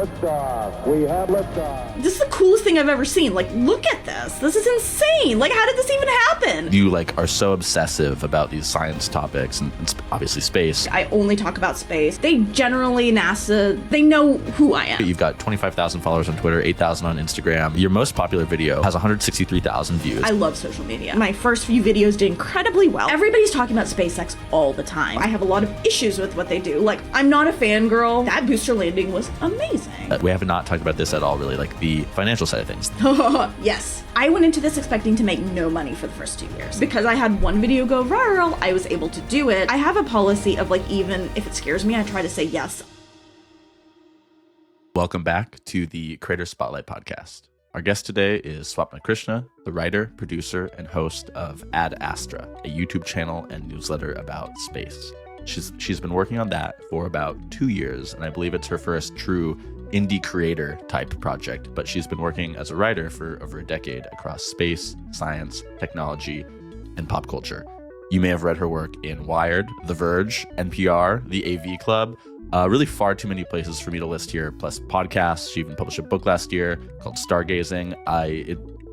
liftoff. We have liftoff. This is the coolest thing I've ever seen. Like, look at this. This is insane. Like, how did this even happen? You like are so obsessive about these science topics and obviously space. I only talk about space. They generally, NASA, they know who I am. You've got 25,000 followers on Twitter, 8,000 on Instagram. Your most popular video has 163,000 views. I love social media. My first few videos did incredibly well. Everybody's talking about SpaceX all the time. I have a lot of issues with what they do. Like, I'm not a fangirl. That booster landing was amazing. We have not talked about this at all, really, like the financial side of things. Yes. I went into this expecting to make no money for the first 2 years. Because I had one video go viral, I was able to do it. I have a policy of, like, even if it scares me, I try to say yes. Welcome back to the Creator Spotlight podcast. Our guest today is Swapna Krishna, the writer, producer, and host of Ad Astra, a YouTube channel and newsletter about space. She's been working on that for about 2 years, and I believe it's her first true indie creator type project, but she's been working as a writer for over a decade across space, science, technology, and pop culture. You may have read her work in Wired, The Verge, NPR, The AV Club, really far too many places for me to list here, plus podcasts. She even published a book last year called Stargazing.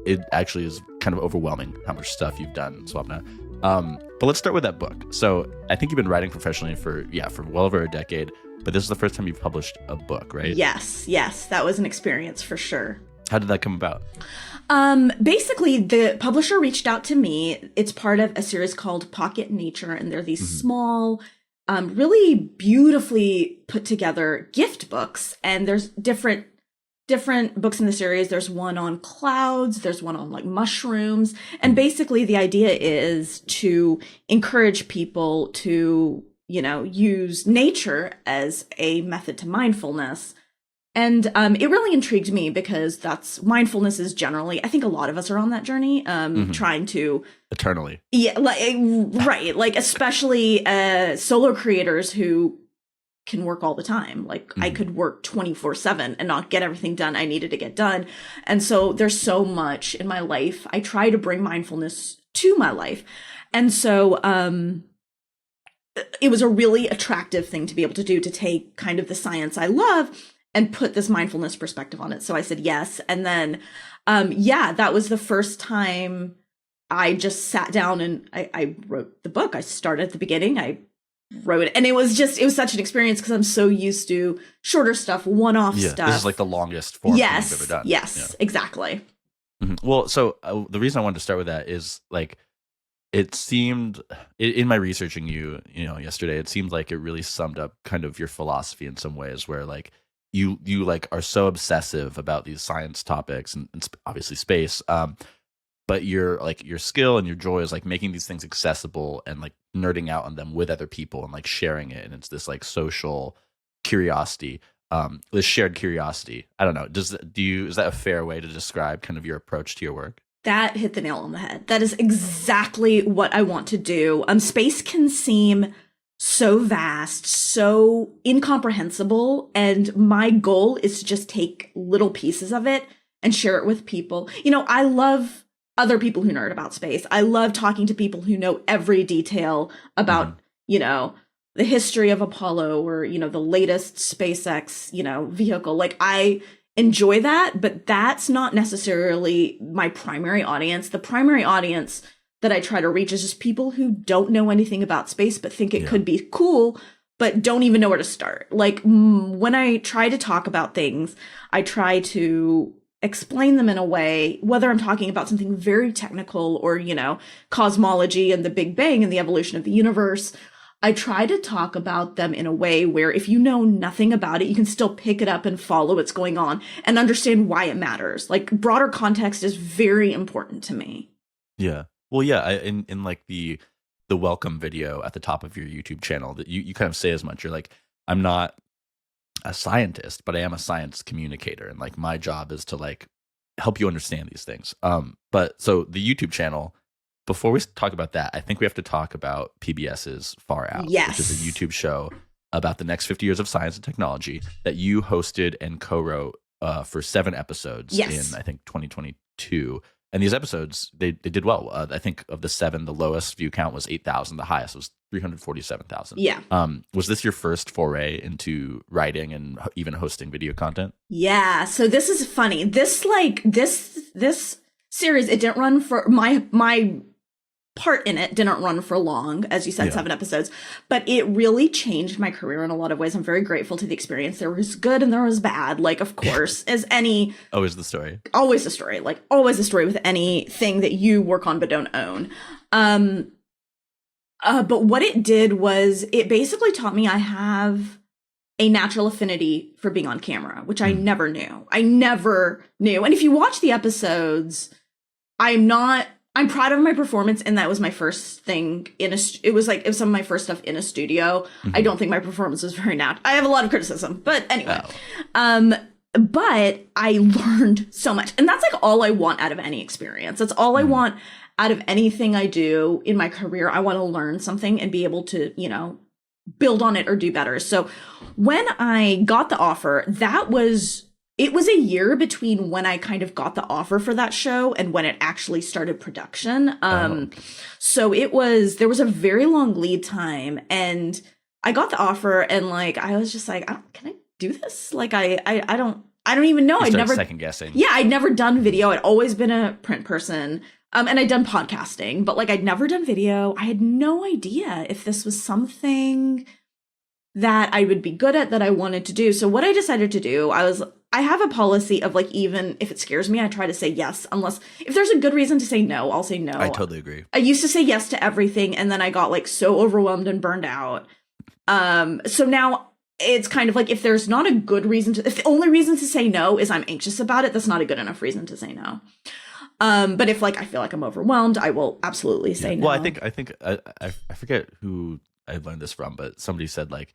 It actually is kind of overwhelming how much stuff you've done, Swapna. But let's start with that book. So I think you've been writing professionally for well over a decade, but this is the first time you've published a book, right? Yes. That was an experience for sure. How did that come about? Basically, the publisher reached out to me. It's part of a series called Pocket Nature, and they're these small, really beautifully put together gift books. And there's different books in the series. There's one on clouds. There's one on like mushrooms. And basically the idea is to encourage people to, use nature as a method to mindfulness. And it really intrigued me because mindfulness is generally, I think a lot of us are on that journey, trying to eternally. Yeah, right. Like especially solo creators who can work all the time. Like I could work 24/7 and not get everything done I needed to get done. And so there's so much in my life. I try to bring mindfulness to my life. And so it was a really attractive thing to be able to do, to take kind of the science I love and put this mindfulness perspective on it. So I said yes. And then, that was the first time I just sat down and I wrote the book. I started at the beginning. I wrote it. And it was such an experience because I'm so used to shorter stuff, one-off stuff. This is like the longest form you've ever done. Yes, exactly. Mm-hmm. Well, so the reason I wanted to start with that is like, it seemed in my researching you yesterday, it seemed like it really summed up kind of your philosophy in some ways, where like you like are so obsessive about these science topics and obviously space, but your skill and your joy is like making these things accessible and like nerding out on them with other people and like sharing it, and it's this like social curiosity, this shared curiosity. I don't know. Is that a fair way to describe kind of your approach to your work? That hit the nail on the head. That is exactly what I want to do. Space can seem so vast, so incomprehensible, and my goal is to just take little pieces of it and share it with people. I love other people who nerd about space. I love talking to people who know every detail about, the history of Apollo or, the latest SpaceX, vehicle. Like I enjoy that, but that's not necessarily my primary audience. The primary audience that I try to reach is just people who don't know anything about space, but think it could be cool, but don't even know where to start. Like when I try to talk about things, I try to explain them in a way, whether I'm talking about something very technical or, cosmology and the Big Bang and the evolution of the universe. I try to talk about them in a way where if you know nothing about it, you can still pick it up and follow what's going on and understand why it matters. Like broader context is very important to me. Yeah. Well, yeah. In like the welcome video at the top of your YouTube channel, that you kind of say as much. You're like, I'm not a scientist, but I am a science communicator, and like my job is to like help you understand these things. But so the YouTube channel. Before we talk about that, I think we have to talk about PBS's Far Out, which is a YouTube show about the next 50 years of science and technology that you hosted and co-wrote for 7 episodes in, I think, 2022. And these episodes, they did well. I think of the 7, the lowest view count was 8,000. The highest was 347,000. Yeah. Was this your first foray into writing and even hosting video content? Yeah. So this is funny. This series, it didn't run for my part in it didn't run for long, as you said, 7 episodes, but it really changed my career in a lot of ways. I'm very grateful to the experience. There was good and there was bad, like, of course, as any always the story like always a story with anything that you work on but don't own. But what it did was it basically taught me I have a natural affinity for being on camera, which I never knew. And if you watch the episodes, I'm proud of my performance, and that was my first thing it was some of my first stuff in a studio. I don't think my performance was very natural. I have a lot of criticism, but anyway. But I learned so much, and that's like all I want out of any experience. That's all I want out of anything I do in my career. I want to learn something and be able to, build on it or do better. So when I got the offer, it was a year between when I kind of got the offer for that show and when it actually started production. So there was a very long lead time, and I got the offer, and like, I was just like, can I do this? Like, I don't even know. I'd never second guessing. Yeah. I'd never done video. I'd always been a print person. And I'd done podcasting, but like, I'd never done video. I had no idea if this was something that I would be good at, that I wanted to do. So what I decided to do, I have a policy of like, even if it scares me, I try to say yes, unless if there's a good reason to say no, I'll say no. I totally agree. I used to say yes to everything, and then I got like so overwhelmed and burned out. So now it's kind of like, if there's not a good reason if the only reason to say no is I'm anxious about it, that's not a good enough reason to say no. But if like I feel like I'm overwhelmed, I will absolutely say no. Well, I think I forget who I learned this from, but somebody said like,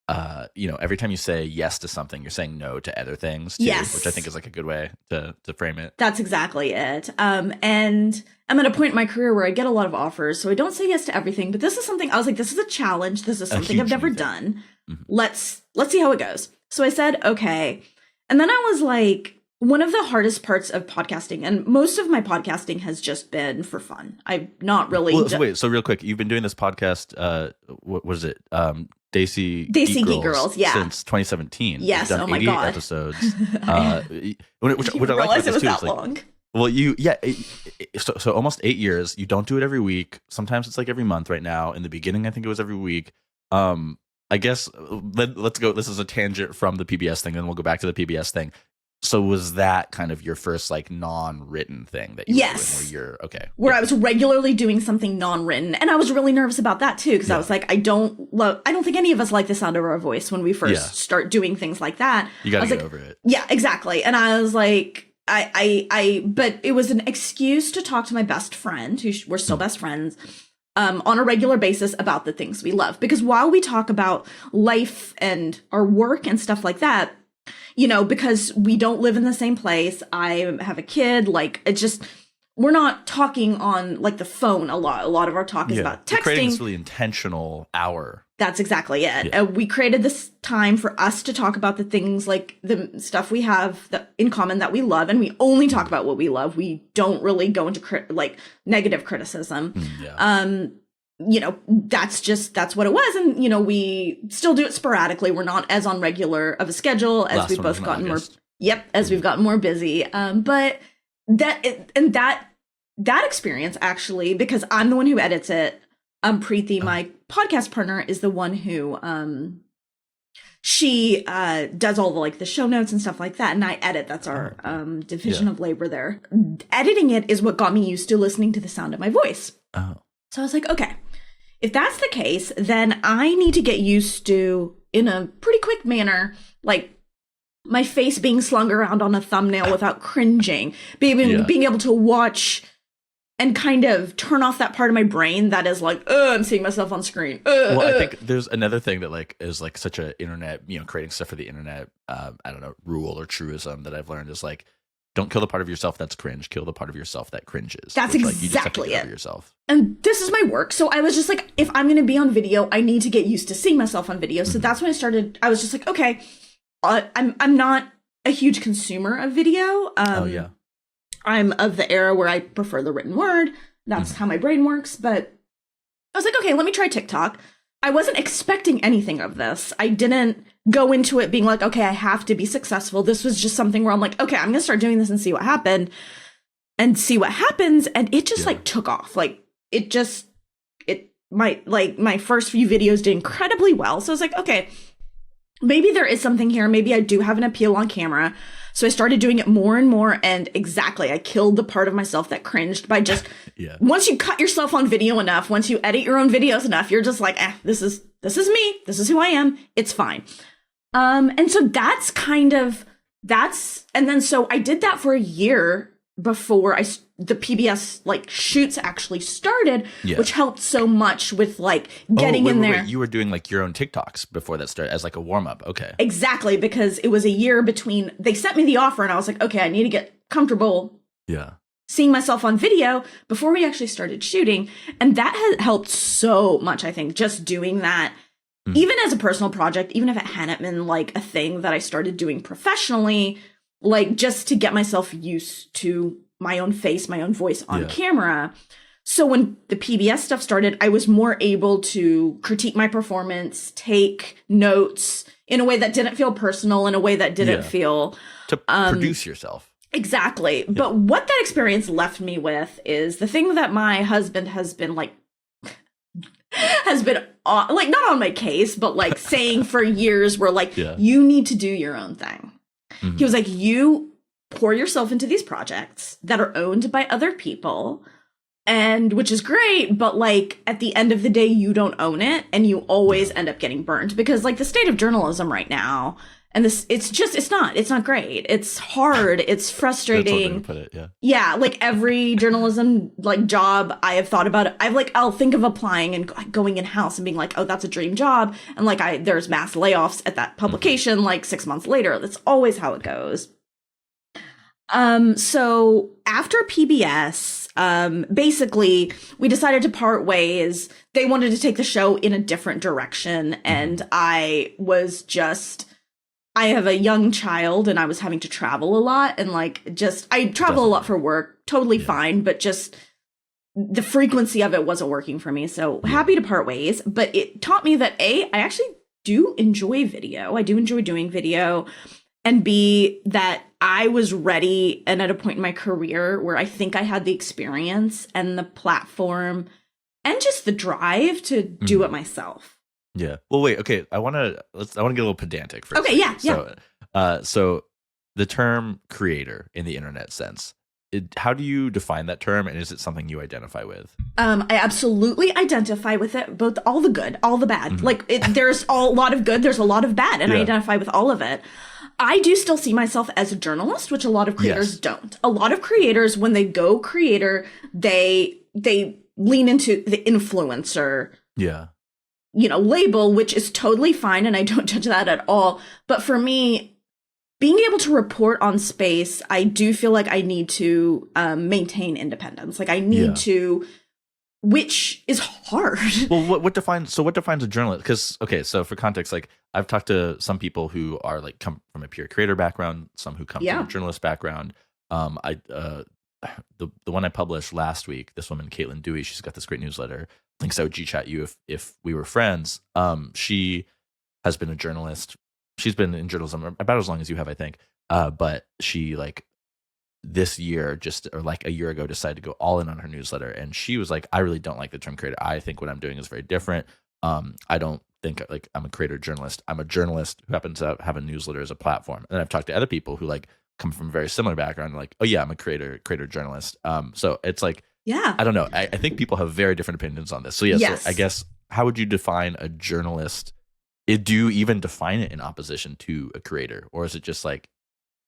every time you say yes to something, you're saying no to other things too, which I think is like a good way to frame it. That's exactly it. And I'm at a point in my career where I get a lot of offers, so I don't say yes to everything, but this is something I was like, this is a challenge. This is something I've never done. Let's see how it goes. So I said, okay. And then I was like, one of the hardest parts of podcasting, and most of my podcasting has just been for fun. I've not really. Wait, so real quick, you've been doing this podcast. What was it? Desi Geek Girls, yeah, since 2017. Yes, you've done oh my god, episodes. Which I like realize it was that like, long. Well, so almost 8 years. You don't do it every week. Sometimes it's like every month. Right now, in the beginning, I think it was every week. I guess let's go. This is a tangent from the PBS thing, then we'll go back to the PBS thing. So was that kind of your first like non-written thing that you were doing where I was regularly doing something non-written, and I was really nervous about that too, because I was like, I don't think any of us like the sound of our voice when we first start doing things like that. You gotta get over it. Yeah, exactly. And I was like, but it was an excuse to talk to my best friend, who we're still best friends, on a regular basis about the things we love. Because while we talk about life and our work and stuff like that, because we don't live in the same place, I have a kid, like, it's just, we're not talking on like the phone a lot. A lot of our talk is about texting. Creating this really intentional hour. That's exactly it. We created this time for us to talk about the things, like the stuff we have in common that we love, and we only talk about what we love. We don't really go into negative criticism. That's what it was. And, we still do it sporadically. We're not as on regular of a schedule as we've both gotten more. Yep. As we've gotten more busy. But that experience, actually, because I'm the one who edits it. Preeti, my podcast partner, is the one who, she does all the show notes and stuff like that. And I edit. That's our division of labor there. Editing it is what got me used to listening to the sound of my voice. Oh. So I was like, okay, if that's the case, then I need to get used to, in a pretty quick manner, like my face being slung around on a thumbnail without cringing, being able to watch and kind of turn off that part of my brain that is like, I'm seeing myself on screen. I think there's another thing that is such a internet, creating stuff for the internet, I don't know, rule or truism that I've learned is like, don't kill the part of yourself that's cringe. Kill the part of yourself that cringes. That's exactly you just have to get it. over yourself. And this is my work. So I was just like, if I'm going to be on video, I need to get used to seeing myself on video. So that's when I was just like, okay, I'm not a huge consumer of video. I'm of the era where I prefer the written word. That's how my brain works. But I was like, okay, let me try TikTok. I wasn't expecting anything of this. I didn't go into it being like, okay, I have to be successful. This was just something where I'm like, okay, I'm going to start doing this and see what happened and see what happens. And it just like took off. Like my first few videos did incredibly well. So I was like, okay, maybe there is something here. Maybe I do have an appeal on camera. So I started doing it more and more. And exactly, I killed the part of myself that cringed by just, once you cut yourself on video enough, once you edit your own videos enough, you're just like, this is me. This is who I am. It's fine. And so and then so I did that for a year before the PBS like shoots actually started, which helped so much with like getting in there. You were doing like your own TikToks before that started as like a warm up. Okay. Exactly. Because it was a year between, they sent me the offer and I was like, okay, I need to get comfortable. Seeing myself on video before we actually started shooting. And that has helped so much, I think, just doing that. Even as a personal project, even if it hadn't been like a thing that I started doing professionally, like just to get myself used to my own face, my own voice on camera. So when the PBS stuff started, I was more able to critique my performance, take notes in a way that didn't feel personal, in a way that didn't feel... To produce yourself. Exactly. Yeah. But what that experience left me with is the thing that my husband has been like, like not on my case, but like saying for years, where like, you need to do your own thing. He was like, you pour yourself into these projects that are owned by other people, and which is great, but like at the end of the day, you don't own it, and you always end up getting burned, because like the state of journalism right now, and this, it's not great. It's hard. It's frustrating. That's one way to put it, yeah. Like every journalism like job I have thought about it. I'll think of applying and going in-house and being like, oh, that's a dream job. And like there's mass layoffs at that publication like 6 months later. That's always how it goes. So after PBS, basically we decided to part ways. They wanted to take the show in a different direction. And I have a young child and I was having to travel a lot, and like I travel a lot for work, totally fine, but just the frequency of it wasn't working for me. So happy to part ways, but it taught me that I actually do enjoy video. I do enjoy doing video, and B, that I was ready and at a point in my career where I think I had the experience and the platform and just the drive to do it myself. Yeah. Well, wait. Okay. I want to get a little pedantic for a second. Yeah. So the term creator in the internet sense, how do you define that term, and is it something you identify with? I absolutely identify with it, both all the good, all the bad. Like there's a lot of good, there's a lot of bad, and I identify with all of it. I do still see myself as a journalist, which a lot of creators don't. A lot of creators, when they go creator, they lean into the influencer. Label, which is totally fine, and I don't judge that at all. But for me, being able to report on space, I do feel like I need to maintain independence. Like I need to, which is hard. Well, what defines a journalist? Because so for context, like I've talked to some people who are like come from a pure creator background, some who come from a journalist background. The one I published last week, this woman Caitlin Dewey, she's got this great newsletter. Links I would G-chat you if we were friends. She has been a journalist. She's been in journalism about as long as you have, I think. But she like this year, a year ago, decided to go all in on her newsletter. And she was like, I really don't like the term creator. I think what I'm doing is very different. I don't think like I'm a creator journalist. I'm a journalist who happens to have a newsletter as a platform. And then I've talked to other people who like come from a very similar background, like, oh yeah, I'm a creator journalist. So it's like, I don't know. I think people have very different opinions on this. So so I guess, how would you define a journalist? Do you even define it in opposition to a creator, or is it just like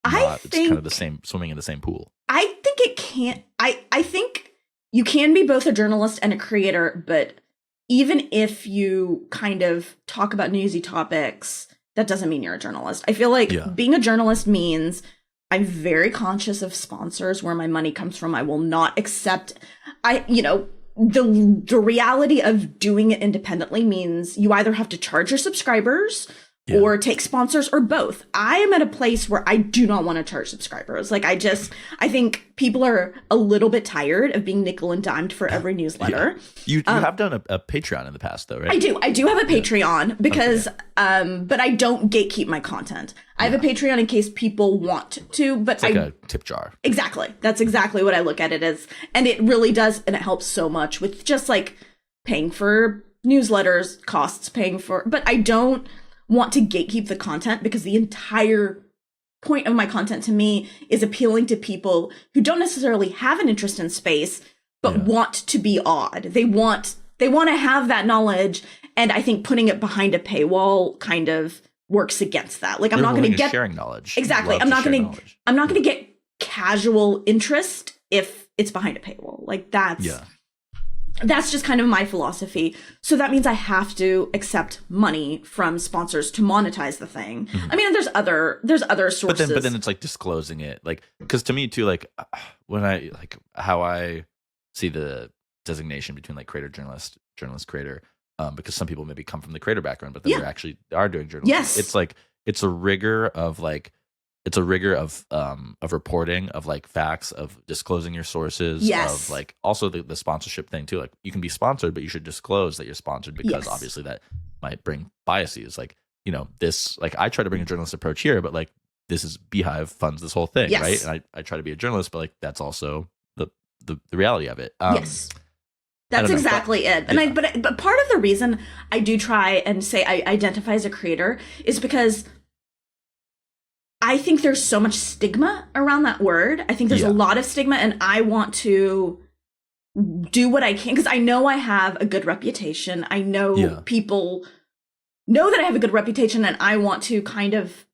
it's kind of the same, swimming in the same pool? I think it can't. I think you can be both a journalist and a creator, but even if you kind of talk about newsy topics, that doesn't mean you're a journalist. I feel like being a journalist means I'm very conscious of sponsors, where my money comes from. I will not accept, the reality of doing it independently means you either have to charge your subscribers or take sponsors or both. I am at a place where I do not want to charge subscribers. Like I think people are a little bit tired of being nickel and dimed for every newsletter. You have done a Patreon in the past though, right? I do have a Patreon because, but I don't gatekeep my content. I have a Patreon in case people want to, but it's like a tip jar. Exactly. That's exactly what I look at it as. And it really does. And it helps so much with just like paying for newsletters, costs, but I don't want to gatekeep the content because the entire point of my content to me is appealing to people who don't necessarily have an interest in space, but want to be odd. They want to have that knowledge. And I think putting it behind a paywall kind of works against that. Like I'm not going to get sharing knowledge. Exactly. I'm not going to get casual interest if it's behind a paywall. Like that's just kind of my philosophy. So that means I have to accept money from sponsors to monetize the thing. Mm-hmm. I mean, there's other sources. But then it's like disclosing it, like, because to me too, like when I like how I see the designation between like creator, journalist, creator, because some people maybe come from the creator background, but then they are doing journalism. Yes, it's like it's a rigor of reporting, of like facts, of disclosing your sources, of like also the sponsorship thing too. Like you can be sponsored, but you should disclose that you're sponsored because obviously that might bring biases. Like, you know, this, like I try to bring a journalist approach here, but like this is Beehiiv funds this whole thing, right? And I try to be a journalist, but like that's also the reality of it. Yes. That's exactly it. And but part of the reason I do try and say I identify as a creator is because I think there's so much stigma around that word. I think there's a lot of stigma, and I want to do what I can because I know I have a good reputation. I know people know that I have a good reputation, and I want to kind of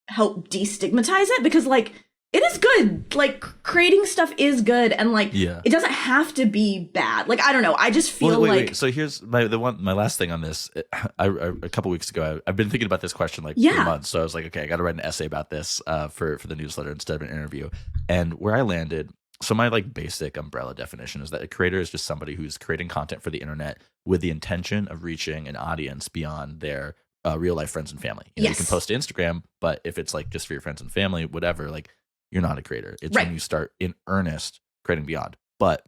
help destigmatize it because, like, it is good. Like, creating stuff is good, and like, it doesn't have to be bad. Like, I don't know. I just feel wait. So here's my last thing on this. A couple weeks ago, I've been thinking about this question like 3 months. So I was like, okay, I got to write an essay about this for the newsletter instead of an interview. And where I landed, so my like basic umbrella definition is that a creator is just somebody who's creating content for the internet with the intention of reaching an audience beyond their real life friends and family. You know, you can post to Instagram, but if it's like just for your friends and family, whatever, like, you're not a creator. It's when you start in earnest creating beyond. But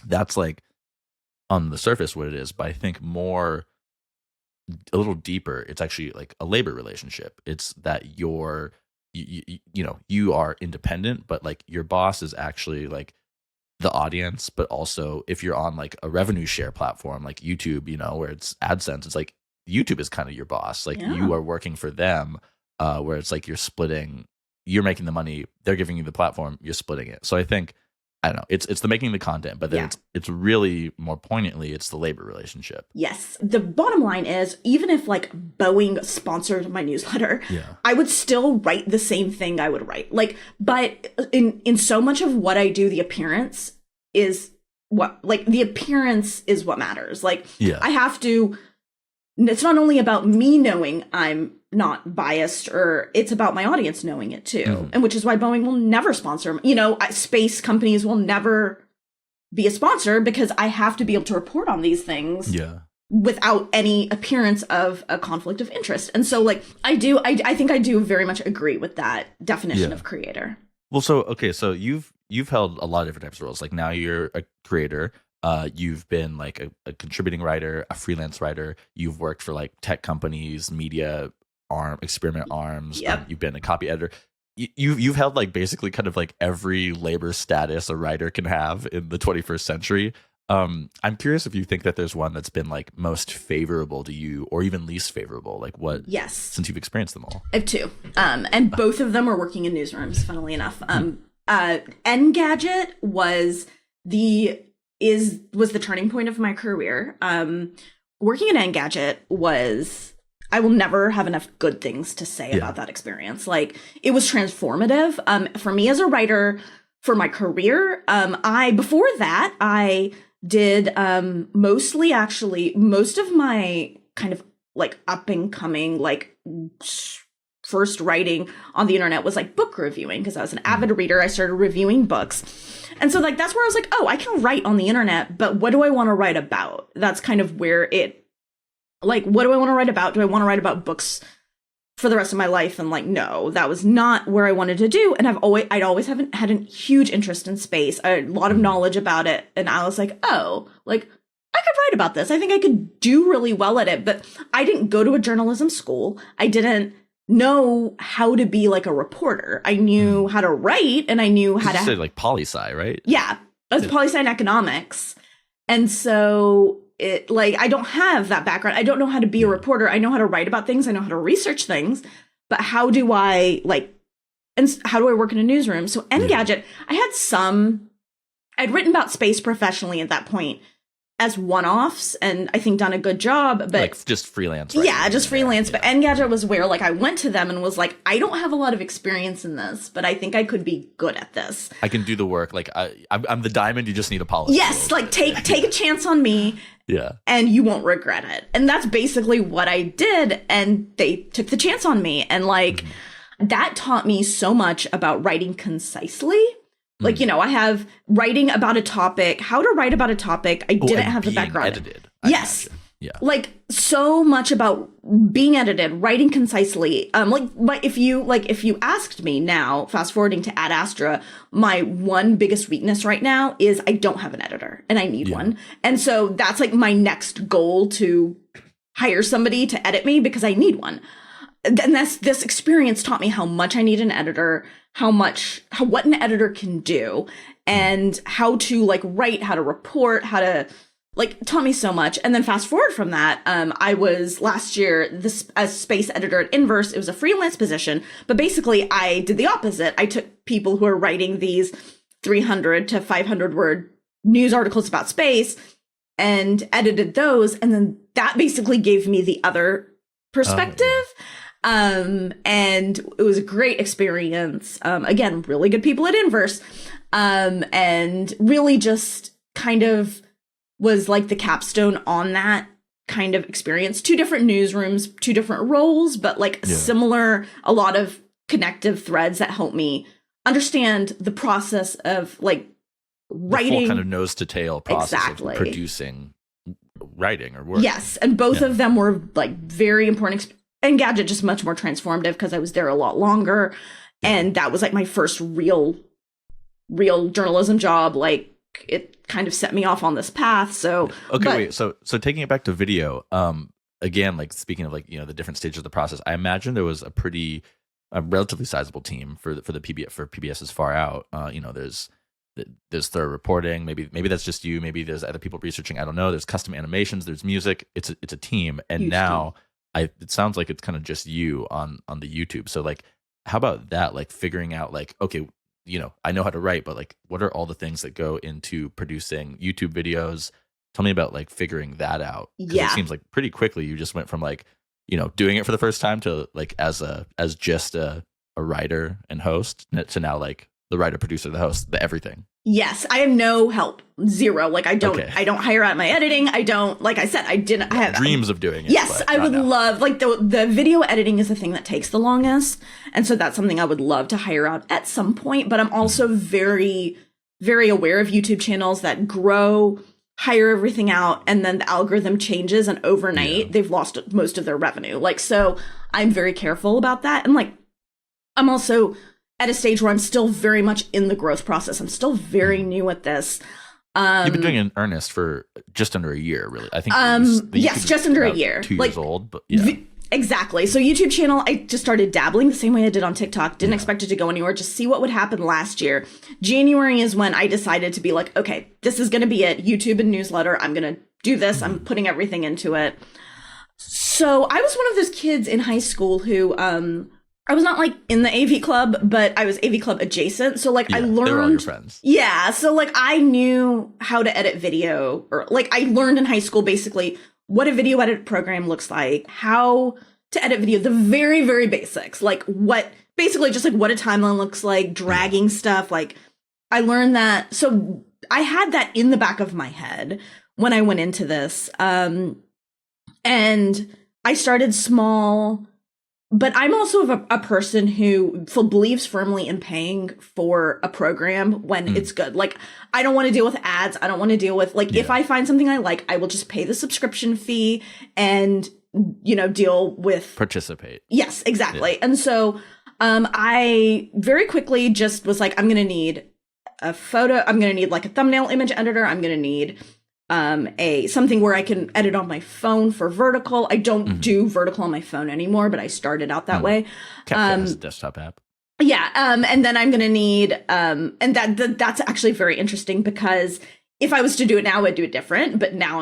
that's like on the surface what it is. But I think a little deeper, it's actually like a labor relationship. It's that you are independent, but like your boss is actually like the audience. But also if you're on like a revenue share platform like YouTube, you know, where it's AdSense, it's like YouTube is kind of your boss. Like you are working for them, where it's like you're making the money, they're giving you the platform, you're splitting it. So I think, I don't know, it's the making the content, but then it's really more poignantly, it's the labor relationship. Yes. The bottom line is, even if like Boeing sponsored my newsletter, I would still write the same thing I would write. Like, but in so much of what I do, the appearance is what matters. Like, I have to, it's not only about me knowing I'm not biased, or it's about my audience knowing it too. And which is why Boeing will never sponsor, space companies will never be a sponsor, because I have to be able to report on these things without any appearance of a conflict of interest. And so like I think I do very much agree with that definition of creator. Well, so you've held a lot of different types of roles. Like now you're a creator. You've been like a contributing writer, a freelance writer. You've worked for like tech companies, media experiment arms. You've been a copy editor. You've held like basically kind of like every labor status a writer can have in the 21st century. I'm curious if you think that there's one that's been like most favorable to you, or even least favorable. Like what? Yes. Since you've experienced them all. I have two. And both of them are working in newsrooms, funnily enough. Engadget was the turning point of my career. Working at Engadget I will never have enough good things to say about that experience. Like, it was transformative. For me as a writer, for my career, before that, I did most of my kind of like up and coming, like first writing on the internet was like book reviewing, because I was an avid reader. I started reviewing books. And so like that's where I was like, oh, I can write on the internet, but what do I want to write about? That's kind of where what do I want to write about? Do I want to write about books for the rest of my life, and like, no, that was not where I wanted to do. And I'd always haven't had a huge interest in space, a lot of knowledge about it. And I was like, oh, like I could write about this. I think I could do really well at it, but I didn't go to a journalism school. I didn't know how to be like a reporter. I knew how to write, and I knew how to say like poli-sci, right? Yeah, that's poli-sci and economics. And so it like I don't have that background. I don't know how to be a reporter. I know how to write about things. I know how to research things. But how do I how do I work in a newsroom? So Engadget, I'd written about space professionally at that point as one-offs, and I think done a good job, but like just freelance, right? Yeah, just freelance. But Engadget was where like I went to them and was like, I don't have a lot of experience in this, but I think I could be good at this. I can do the work. Like I'm the diamond. You just need a polish. Yes, like take a chance on me. Yeah, and you won't regret it. And that's basically what I did. And they took the chance on me, and like that taught me so much about writing concisely. Like, you know, I have writing about a topic, how to write about a topic. I didn't have the background. Edited. Yes. Imagine. Yeah. Like so much about being edited, writing concisely. But if you asked me now, fast forwarding to Ad Astra, my one biggest weakness right now is I don't have an editor, and I need one. And so that's like my next goal, to hire somebody to edit me, because I need one. And this experience taught me how much I need an editor, what an editor can do, and how to like write, how to report, how to like, taught me so much. And then fast forward from that, I was last year a space editor at Inverse. It was a freelance position, but basically I did the opposite. I took people who are writing these 300 to 500 word news articles about space and edited those, and then that basically gave me the other perspective. And it was a great experience. Again, really good people at Inverse, and really just kind of was like the capstone on that kind of experience. 2 different newsrooms, 2 different roles, but like similar, a lot of connective threads that help me understand the process of like writing. The full kind of nose to tail process of producing writing or work. Yes, and both of them were like very important. Engadget just much more transformative because I was there a lot longer, and that was like my first real journalism job. Like it kind of set me off on this path. So wait, so taking it back to video, again, like speaking of like, you know, the different stages of the process, I imagine there was a relatively sizable team for PBS's Far Out. You know, there's thorough reporting. Maybe that's just you. Maybe there's other people researching. I don't know. There's custom animations. There's music. It's a team. And huge now team. It sounds like it's kind of just you on the YouTube. So like, how about that? Like figuring out like, okay, you know, I know how to write, but like, what are all the things that go into producing YouTube videos? Tell me about like figuring that out. Yeah, it seems like pretty quickly you just went from like, you know, doing it for the first time to like as just a writer and host to now like the writer, producer, the host, the everything. Yes, I have no help. Zero. Like I don't hire out my editing. I don't, like I said, I have dreams of doing it. Yes, I would love, like the video editing is the thing that takes the longest. And so that's something I would love to hire out at some point. But I'm also very, very aware of YouTube channels that grow, hire everything out, and then the algorithm changes, and overnight they've lost most of their revenue. Like, so I'm very careful about that. And like, I'm also at a stage where I'm still very much in the growth process. I'm still very new at this. You've been doing it in earnest for just under a year, really. I think. Yes, just under a year. 2 years old, but yeah. Exactly. So YouTube channel, I just started dabbling the same way I did on TikTok. Didn't expect it to go anywhere. Just see what would happen last year. January is when I decided to be like, okay, this is going to be it. YouTube and newsletter. I'm going to do this. I'm putting everything into it. So I was one of those kids in high school who, I was not like in the AV club, but I was AV club adjacent. So like I learned, they were all your friends. Yeah. So like I knew how to edit video, or like I learned in high school basically what a video edit program looks like, how to edit video, the very, very basics, like what basically just like what a timeline looks like, dragging stuff. Like I learned that. So I had that in the back of my head when I went into this. And I started small. But I'm also a person who believes firmly in paying for a program when it's good. Like, I don't want to deal with ads. I don't want to deal with, like, if I find something I like, I will just pay the subscription fee. And deal with participate. Yes, exactly. And so I very quickly just was like, I'm going to need a photo. I'm going to need like a thumbnail image editor. I'm going to need something where I can edit on my phone for vertical. I don't do vertical on my phone anymore, but I started out that way. CapCut has a desktop app. Yeah. And then I'm going to need, and that's actually very interesting because if I was to do it now, I'd do it different. But now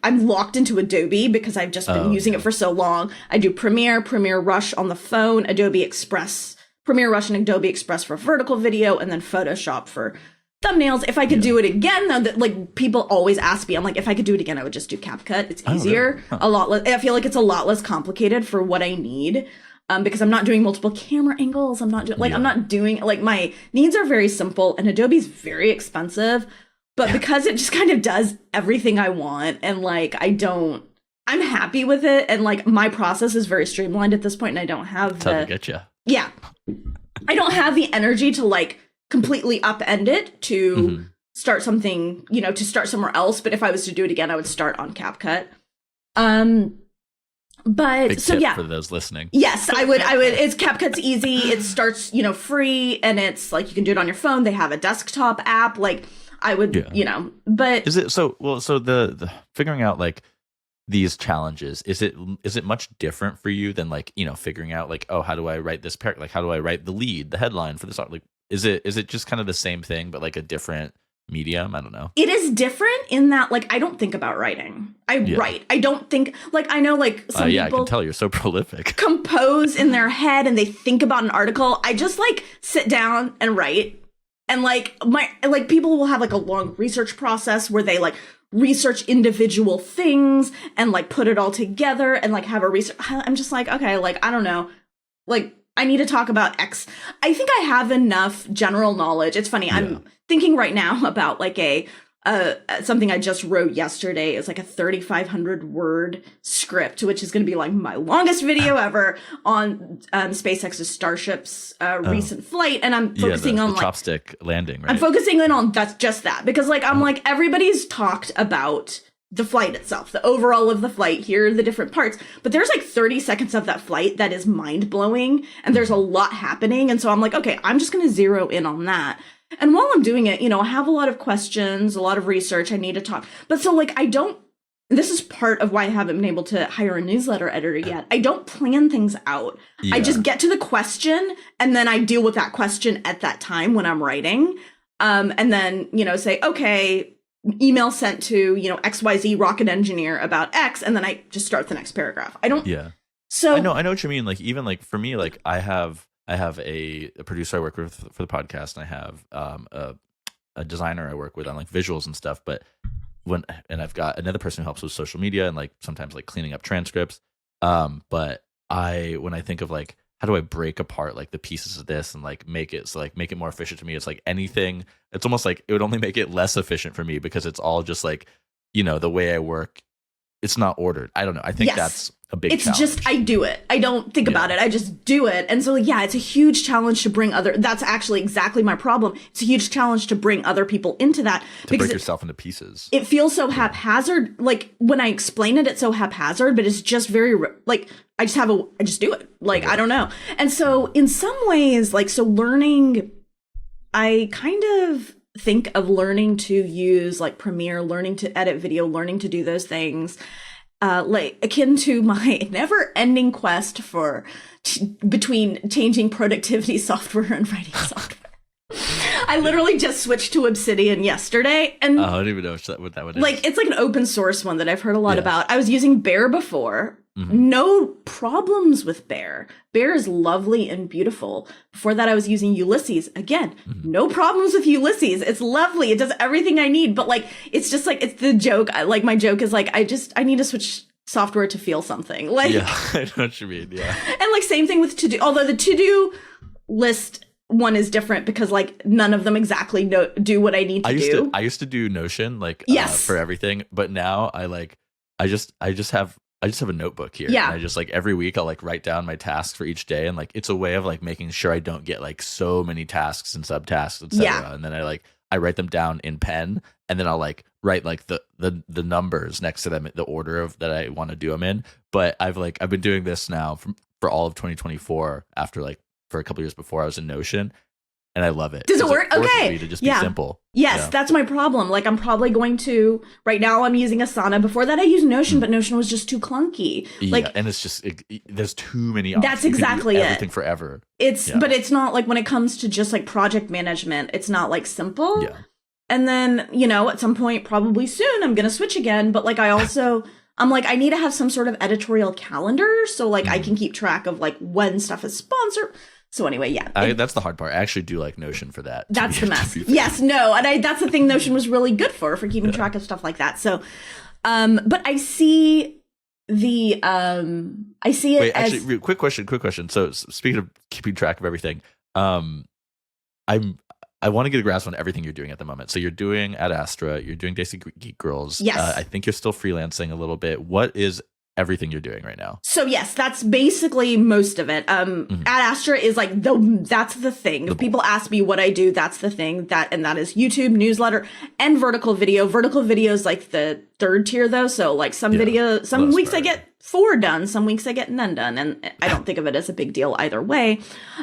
I'm locked into Adobe because I've just been using it for so long. I do Premiere Rush on the phone, Premiere Rush and Adobe Express for vertical video, and then Photoshop for thumbnails. If I could do it again, though, like people always ask me, I'm like, if I could do it again, I would just do CapCut. It's easier, a lot less. I feel like it's a lot less complicated for what I need. Because I'm not doing multiple camera angles. I'm not doing like my needs are very simple, and Adobe's very expensive. But because it just kind of does everything I want, and like I'm happy with it, and like my process is very streamlined at this point, and I don't have I getcha. Yeah, I don't have the energy to like completely upend it to start something, to start somewhere else. But if I was to do it again, I would start on CapCut. But Big so tip yeah, for those listening. Yes, I would. It's CapCut's easy. It starts, free, and it's like you can do it on your phone. They have a desktop app. Like I would, but is it so? Well, so the figuring out like these challenges, is it much different for you than like figuring out like, oh, how do I write this like how do I write the lead, the headline for this art? Like is it just kind of the same thing but like a different medium? I don't know. It is different in that like I don't think about writing. I write. I don't think like I know like some people. I can tell you're so prolific. Compose in their head and they think about an article. I just like sit down and write. And like people will have like a long research process where they like research individual things and like put it all together and like have a research. I'm just like, okay, like I don't know, like I need to talk about X. I think I have enough general knowledge. It's funny. I'm thinking right now about like something I just wrote yesterday. It's like a 3,500 word script, which is going to be like my longest video ever on SpaceX's Starship's recent flight. And I'm focusing on the chopstick landing, right? I'm focusing in on just that because like I'm like everybody's talked about the flight itself, the overall of the flight. Here are the different parts, but there's like 30 seconds of that flight that is mind blowing, and there's a lot happening. And so I'm like, okay, I'm just going to zero in on that. And while I'm doing it, I have a lot of questions, a lot of research I need to talk. But so like this is part of why I haven't been able to hire a newsletter editor yet. I don't plan things out. I just get to the question and then I deal with that question at that time when I'm writing. And then, say, okay, email sent to, XYZ rocket engineer about X. And then I just start the next paragraph. I don't. Yeah. So I know what you mean. Like, even like for me, like I have a producer I work with for the podcast, and I have a designer I work with on like visuals and stuff. But and I've got another person who helps with social media and like sometimes like cleaning up transcripts. But when I think of like how do I break apart like the pieces of this and like make it more efficient to me, it's like anything. It's almost like it would only make it less efficient for me because it's all just like the way I work. It's not ordered. I don't know. I think that's a big challenge. It's just, I do it. I don't think about it. I just do it. And so, it's a huge challenge to bring that's actually exactly my problem. It's a huge challenge to bring other people into that. To break yourself into pieces. It feels so haphazard. Like when I explain it, it's so haphazard, but it's just very, like, I just do it. Like, I don't know. And so in some ways, like, so learning, I kind of think of learning to use like Premiere, learning to edit video, learning to do those things, like akin to my never-ending quest for between changing productivity software and writing software. I literally just switched to Obsidian yesterday, and I don't even know what that would is. Like it's like an open source one that I've heard a lot about. I was using Bear before. No problems with Bear. Bear is lovely and beautiful. Before that, I was using Ulysses. Again, no problems with Ulysses. It's lovely. It does everything I need. But like, it's just like, it's the joke. Like my joke is like, I need to switch software to feel something. Like, yeah, I know what you mean. Yeah. And like same thing with To-Do. Although the To-Do list one is different because like none of them exactly do what I need to do. I used to do Notion like yes. For everything, but now I just have a notebook here. Yeah. And I just like every week I'll like write down my tasks for each day, and like it's a way of like making sure I don't get like so many tasks and subtasks, etc. Yeah. And then I write them down in pen, and then I'll like write like the numbers next to them, the order of that I want to do them in. But I've been doing this now for all of 2024 after for a couple years before I was in Notion. And I love it. Does it work? Okay. To just be simple. Yes, that's my problem. Like, I'm probably going to, right now I'm using Asana. Before that I used Notion, but Notion was just too clunky. And it's just, there's too many options. That's exactly it. Everything forever. But it's not like when it comes to just like project management, it's not like simple. Yeah. And then, at some point, probably soon, I'm going to switch again. But like, I'm like, I need to have some sort of editorial calendar. So like, I can keep track of like when stuff is sponsored. So anyway, yeah. That's the hard part. I actually do like Notion for that. That's the mess. Yes, no. And that's the thing Notion was really good for keeping track of stuff like that. So, but I see it Wait, as... actually, quick question. So speaking of keeping track of everything, I want to get a grasp on everything you're doing at the moment. So you're doing Ad Astra, you're doing Daisy Geek Girls. Yes. I think you're still freelancing a little bit. What is everything you're doing right now? So yes, that's basically most of it. Ad Astra is like that's the thing. If people ask me what I do, that's the thing. That is YouTube, newsletter, and vertical video. Vertical video is like the third tier though. So like some weeks I get 4 done, some weeks I get none done, and I don't think of it as a big deal either way.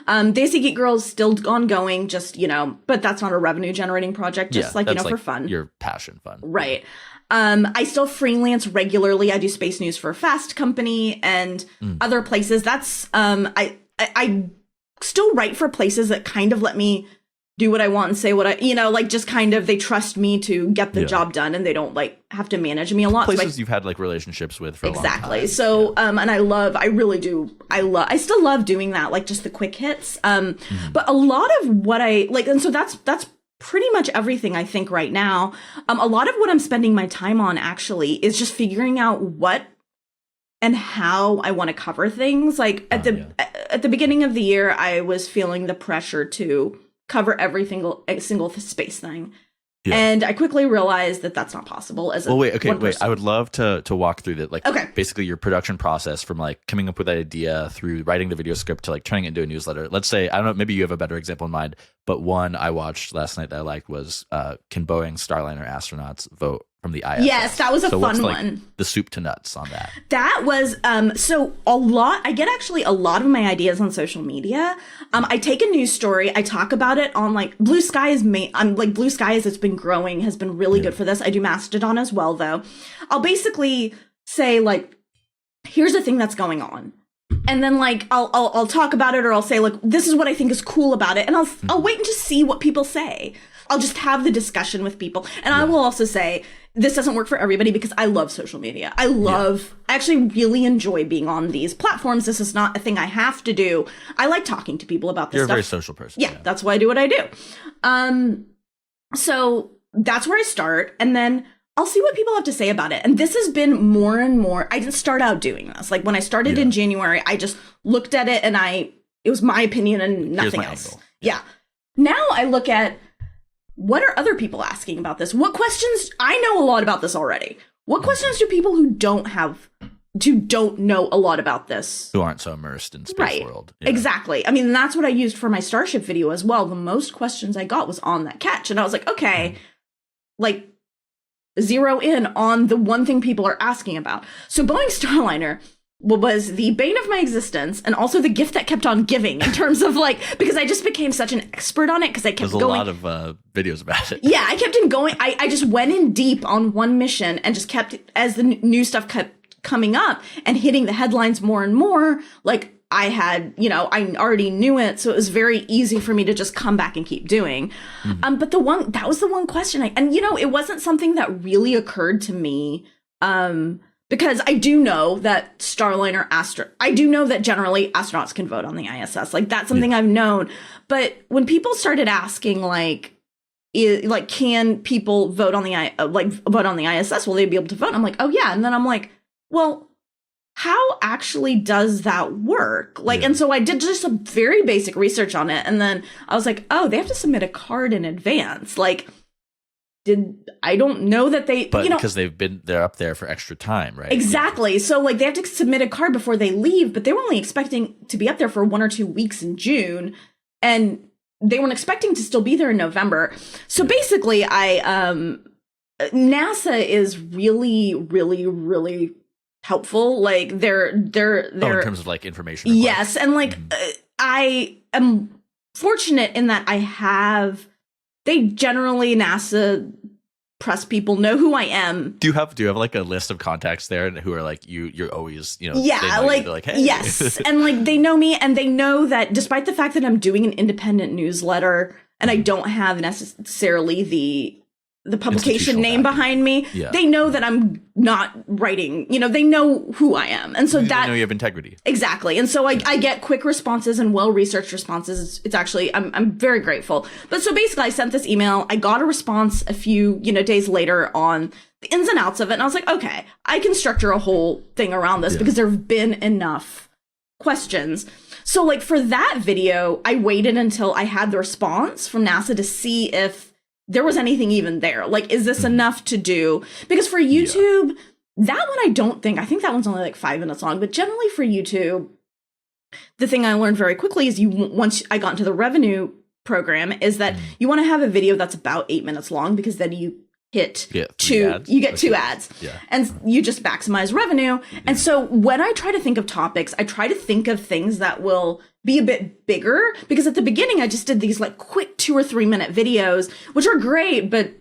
Daisy Geek Girls still ongoing, just but that's not a revenue generating project, just for fun. Your passion fun. Right. I still freelance regularly. I do space news for Fast Company and other places. That's I still write for places that kind of let me do what I want and say what I just kind of, they trust me to get the job done, and they don't have to manage me a lot. Places you've had relationships with for a long time. Exactly. So and I still love doing that, just the quick hits. But a lot of what I and so that's pretty much everything I think right now. A lot of what I'm spending my time on actually is just figuring out what and how I want to cover things. At the beginning of the year, I was feeling the pressure to cover every single space thing. Yeah. And I quickly realized that that's not possible. Wait. I would love to walk through that. Okay. Basically your production process from coming up with that idea through writing the video script to turning it into a newsletter. Let's say, I don't know, maybe you have a better example in mind, but one I watched last night that I liked was, can Boeing Starliner astronauts vote from the ISS? Yes, that was a fun one. The soup to nuts on that. That was so a lot. I get actually a lot of my ideas on social media. I take a news story, I talk about it on Blue Sky is Blue Sky as it's been growing has been really good for this. I do Mastodon as well though. I'll basically say here's a thing that's going on. And then I'll talk about it, or I'll say this is what I think is cool about it, and I'll wait and just see what people say. I'll just have the discussion with people. And I will also say, this doesn't work for everybody because I love social media. I actually really enjoy being on these platforms. This is not a thing I have to do. I like talking to people about this You're stuff. a very social person. Yeah, that's why I do what I do. So that's where I start. And then I'll see what people have to say about it. And this has been more and more. I didn't start out doing this. When I started in January, I just looked at it and it was my opinion and nothing else. Angle. Yeah. Now I look at, what are other people asking about this? What questions? I know a lot about this already. What questions do people who don't know a lot about this, who aren't so immersed in space world? Yeah. Exactly. I mean, that's what I used for my Starship video as well. The most questions I got was on that catch, and I was like, okay, zero in on the one thing people are asking about. So Boeing Starliner was the bane of my existence, and also the gift that kept on giving in terms of because I just became such an expert on it because I kept going. There's a lot of videos about it. Yeah, I kept in going. I just went in deep on one mission and just kept, as the new stuff kept coming up and hitting the headlines more and more, I had, I already knew it, so it was very easy for me to just come back and keep doing. But that was the one question it wasn't something that really occurred to me, because I do know that I do know that generally astronauts can vote on the ISS. That's something I've known. But when people started asking, can people vote on the ISS? Will they be able to vote? I'm like, oh yeah. And then I'm like, well, how actually does that work? And so I did just some very basic research on it. And then I was like, oh, they have to submit a card in advance. I don't know that they, but because they're up there for extra time, right? Exactly. Yeah. So they have to submit a card before they leave, but they were only expecting to be up there for 1 or 2 weeks in June, and they weren't expecting to still be there in November. So basically I NASA is really, really, really helpful. Like they're in terms of like information. Yes, and like I am fortunate in that they generally NASA press people know who I am. Do you have like a list of contacts there and who are like you're always, Yeah, they know like, hey. Yes. And like they know me, and they know that despite the fact that I'm doing an independent newsletter and I don't have necessarily the publication name behind me, they know that I'm not writing, they know who I am. And so they know you have integrity. Exactly. And so I get quick responses and well-researched responses. It's actually, I'm very grateful. But so basically I sent this email. I got a response a few, days later on the ins and outs of it. And I was like, okay, I can structure a whole thing around this because there have been enough questions. So like for that video, I waited until I had the response from NASA to see if there was anything even there. Like, is this enough to do? Because for YouTube, that one I think that one's only like 5 minutes long, but generally for YouTube, the thing I learned very quickly is once I got into the revenue program is that you want to have a video that's about 8 minutes long, because then you get two ads and you just maximize revenue. And so when I try to think of topics, I try to think of things that will be a bit bigger, because at the beginning I just did these like quick 2 or 3 minute videos, which are great, but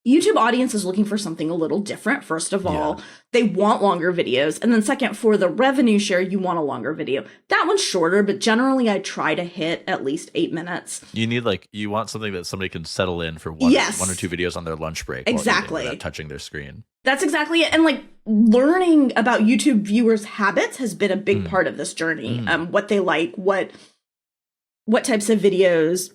YouTube audience is looking for something a little different. First of all, they want longer videos. And then second, for the revenue share, you want a longer video. That one's shorter, but generally I try to hit at least 8 minutes. You want something that somebody can settle in for one or two videos on their lunch break. Exactly. Without touching their screen. That's exactly it. And like learning about YouTube viewers' habits has been a big part of this journey. What they like, what types of videos,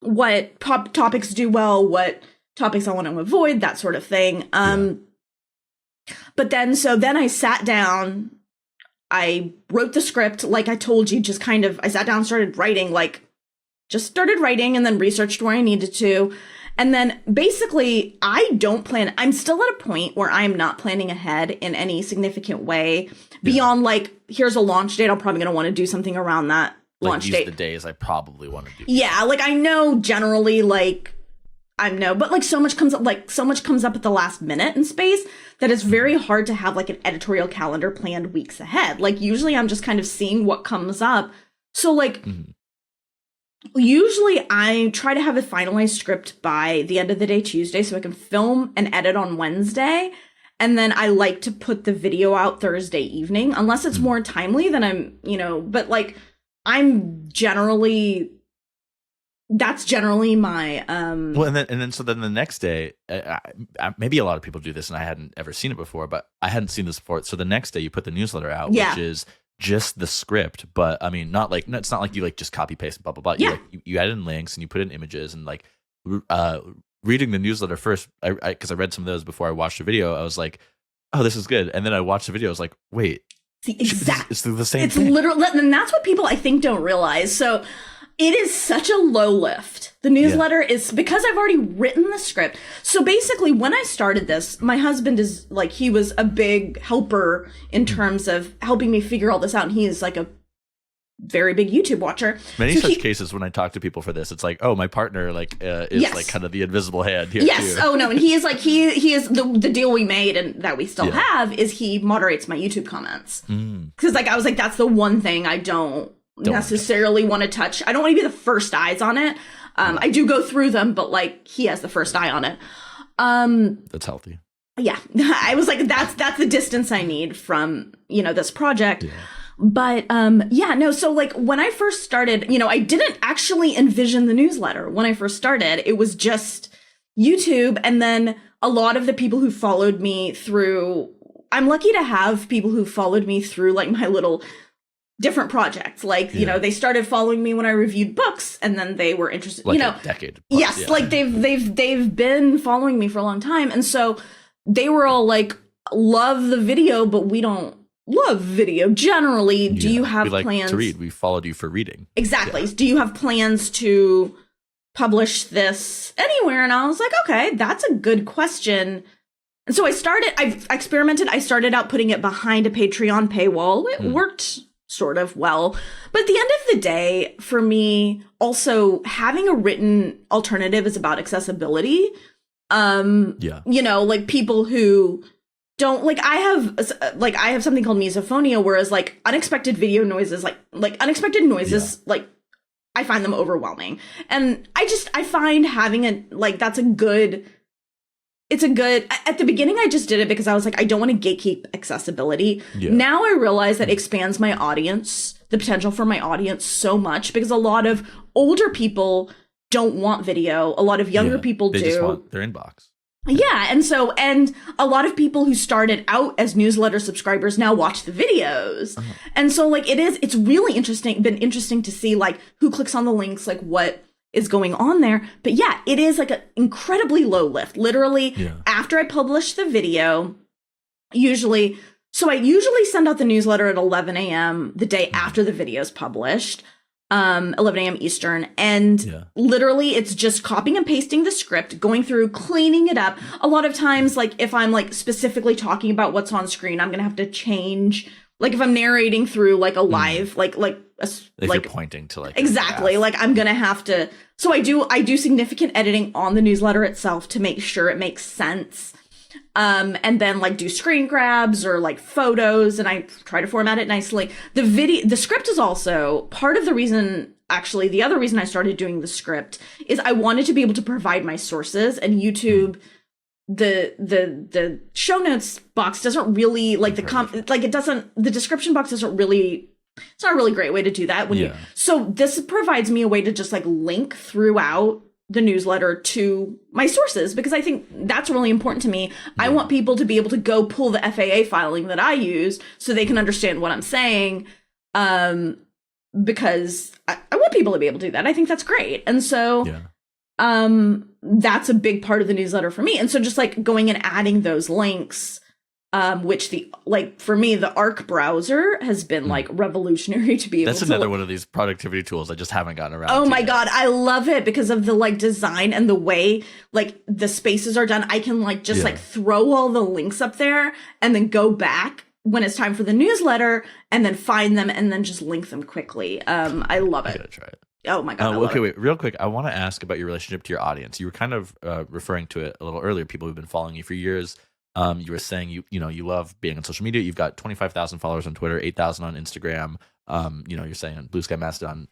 what topics do well, what topics I want to avoid, that sort of thing. But then I sat down, I wrote the script, like I told you, I sat down, started writing, and then researched where I needed to. And then basically I'm still at a point where I'm not planning ahead in any significant way beyond like, here's a launch date. I'm probably going to want to do something around that launch date. The days I probably want to do. Yeah. Like I know generally but like so much comes up at the last minute in space that it's very hard to have like an editorial calendar planned weeks ahead. Like usually I'm just kind of seeing what comes up. So like usually I try to have a finalized script by the end of the day Tuesday so I can film and edit on Wednesday. And then I like to put the video out Thursday evening, unless it's more timely than but like that's generally my well, and then the next day, maybe a lot of people do this and I hadn't ever seen it before, but I hadn't seen this before. So the next day you put the newsletter out, which is just the script, but I mean, it's not like you like just copy paste blah blah blah. You add in links and you put in images, and like reading the newsletter first, because I read some of those before I watched the video. I was like, oh, this is good, and then I watched the video. I was like, wait, it's the same. It's literally, and that's what people I think don't realize. So it is such a low lift. The newsletter is, because I've already written the script. So basically, when I started this, my husband is like, he was a big helper in terms of helping me figure all this out. And he is like a very big YouTube watcher. Many such cases when I talk to people for this, it's like, oh, my partner is like kind of the invisible hand here. Yes. Too. Oh no. And he is like, he is the deal we made and that we still have is he moderates my YouTube comments. Because like, I was like, that's the one thing I don't necessarily want to touch. I don't want to be the first eyes on it. I do go through them, but like he has the first eye on it. That's healthy. Yeah. I was like, that's the distance I need from, this project. Yeah. But no, so like when I first started, I didn't actually envision the newsletter when I first started. It was just YouTube. And then a lot of the people who followed me through, I'm lucky to have people who followed me through like my little different projects. Like, they started following me when I reviewed books and then they were interested, like a decade. Plus, yes. Like they've been following me for a long time. And so they were all like, love the video, but we don't love video generally. Do you have plans to read? We followed you for reading. Exactly. Do you have plans to publish this anywhere? And I was like, okay, that's a good question. And so I've experimented. I started out putting it behind a Patreon paywall. It worked sort of well. But at the end of the day, for me, also having a written alternative is about accessibility. Yeah. You know, like people who don't like I have something called misophonia, whereas like unexpected video noises, like unexpected noises, like I find them overwhelming. And I find having it's a good, at the beginning I just did it because I was like, I don't want to gatekeep accessibility. Yeah. Now I realize that expands my audience, the potential for my audience so much, because a lot of older people don't want video. A lot of younger people they do. They just want their inbox. Yeah, and a lot of people who started out as newsletter subscribers now watch the videos. Uh-huh. And so like it's really been interesting to see like who clicks on the links, like what is going on there. But yeah, it is like an incredibly low lift. Literally, after I publish the video, I usually send out the newsletter at 11 a.m. the day after the video is published. 11 a.m. Eastern. And literally it's just copying and pasting the script, going through, cleaning it up. A lot of times, like if I'm like specifically talking about what's on screen, I'm going to have to change. Like if I'm narrating through like a live, like you're pointing to like exactly, like I'm going to have to. So I do significant editing on the newsletter itself to make sure it makes sense. And then like do screen grabs or like photos, and I try to format it nicely. The script is also part of the reason, actually, the other reason I started doing the script is I wanted to be able to provide my sources, and YouTube, the show notes box doesn't really like the description box doesn't really, it's not a really great way to do that so this provides me a way to just like link throughout the newsletter to my sources, because I think that's really important to me. I want people to be able to go pull the FAA filing that I use so they can understand what I'm saying, because I want people to be able to do that. I think that's great. And so that's a big part of the newsletter for me. And so just like going and adding those links, which for me, the Arc browser has been like revolutionary to be able to. That's another one of these productivity tools I just haven't gotten around to. Oh my God. I love it because of the like design and the way like the spaces are done. I can like just like throw all the links up there and then go back when it's time for the newsletter and then find them and then just link them quickly. I love it. I gotta try it. Oh my God. Wait, real quick. I want to ask about your relationship to your audience. You were kind of referring to it a little earlier. People who've been following you for years. You were saying you love being on social media. You've got 25,000 followers on Twitter, 8,000 on Instagram. You're saying on Blue Sky Mastodon.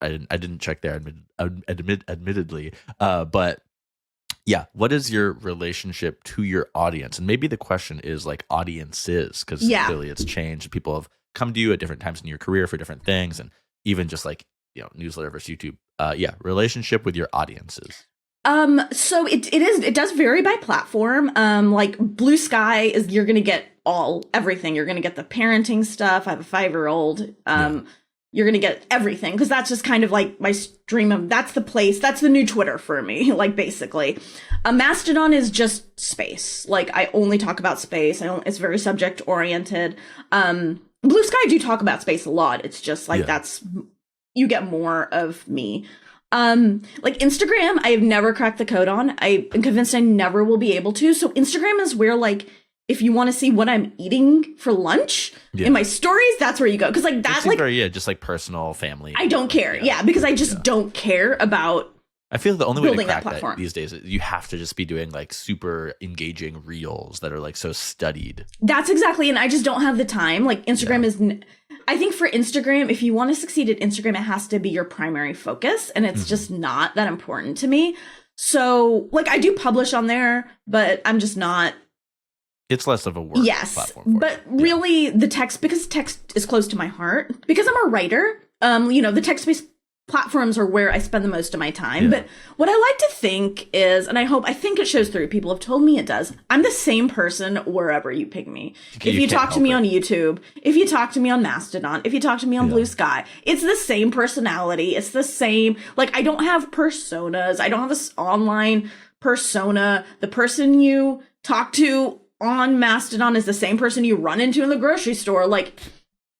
I didn't check there, admittedly. But yeah, what is your relationship to your audience? And maybe the question is like audiences, because clearly it's changed. People have come to you at different times in your career for different things, and even just like newsletter versus YouTube. Relationship with your audiences. So it does vary by platform. Like Blue Sky you're going to get everything. You're going to get the parenting stuff. I have a 5-year-old. You're going to get everything, because that's just kind of like my stream of, that's the new Twitter for me, like basically. Mastodon is just space. Like I only talk about space. It's very subject oriented. Blue Sky, I do talk about space a lot. It's just like, you get more of me. Like Instagram, I have never cracked the code on. I am convinced I never will be able to. So Instagram is where like, if you want to see what I'm eating for lunch in my stories, that's where you go. Cause like that's like, just like personal family. I don't care. Yeah. Because I just don't care about. I feel the only way to crack that these days is you have to just be doing like super engaging reels that are like so studied. That's exactly. And I just don't have the time. Like Instagram is, I think for Instagram, if you want to succeed at Instagram, it has to be your primary focus. And it's just not that important to me. So like I do publish on there, but I'm just not. It's less of a work platform. But really the text, because text is close to my heart, because I'm a writer, the text-based platforms are where I spend the most of my time. But what I like to think is, and I think it shows through, people have told me it does, I'm the same person wherever you pick me. If you talk to me on YouTube, if you talk to me on Mastodon, if you talk to me on Blue Sky, it's the same personality. It's the same, like I don't have personas. I don't have this online persona. The person you talk to on Mastodon is the same person you run into in the grocery store. Like,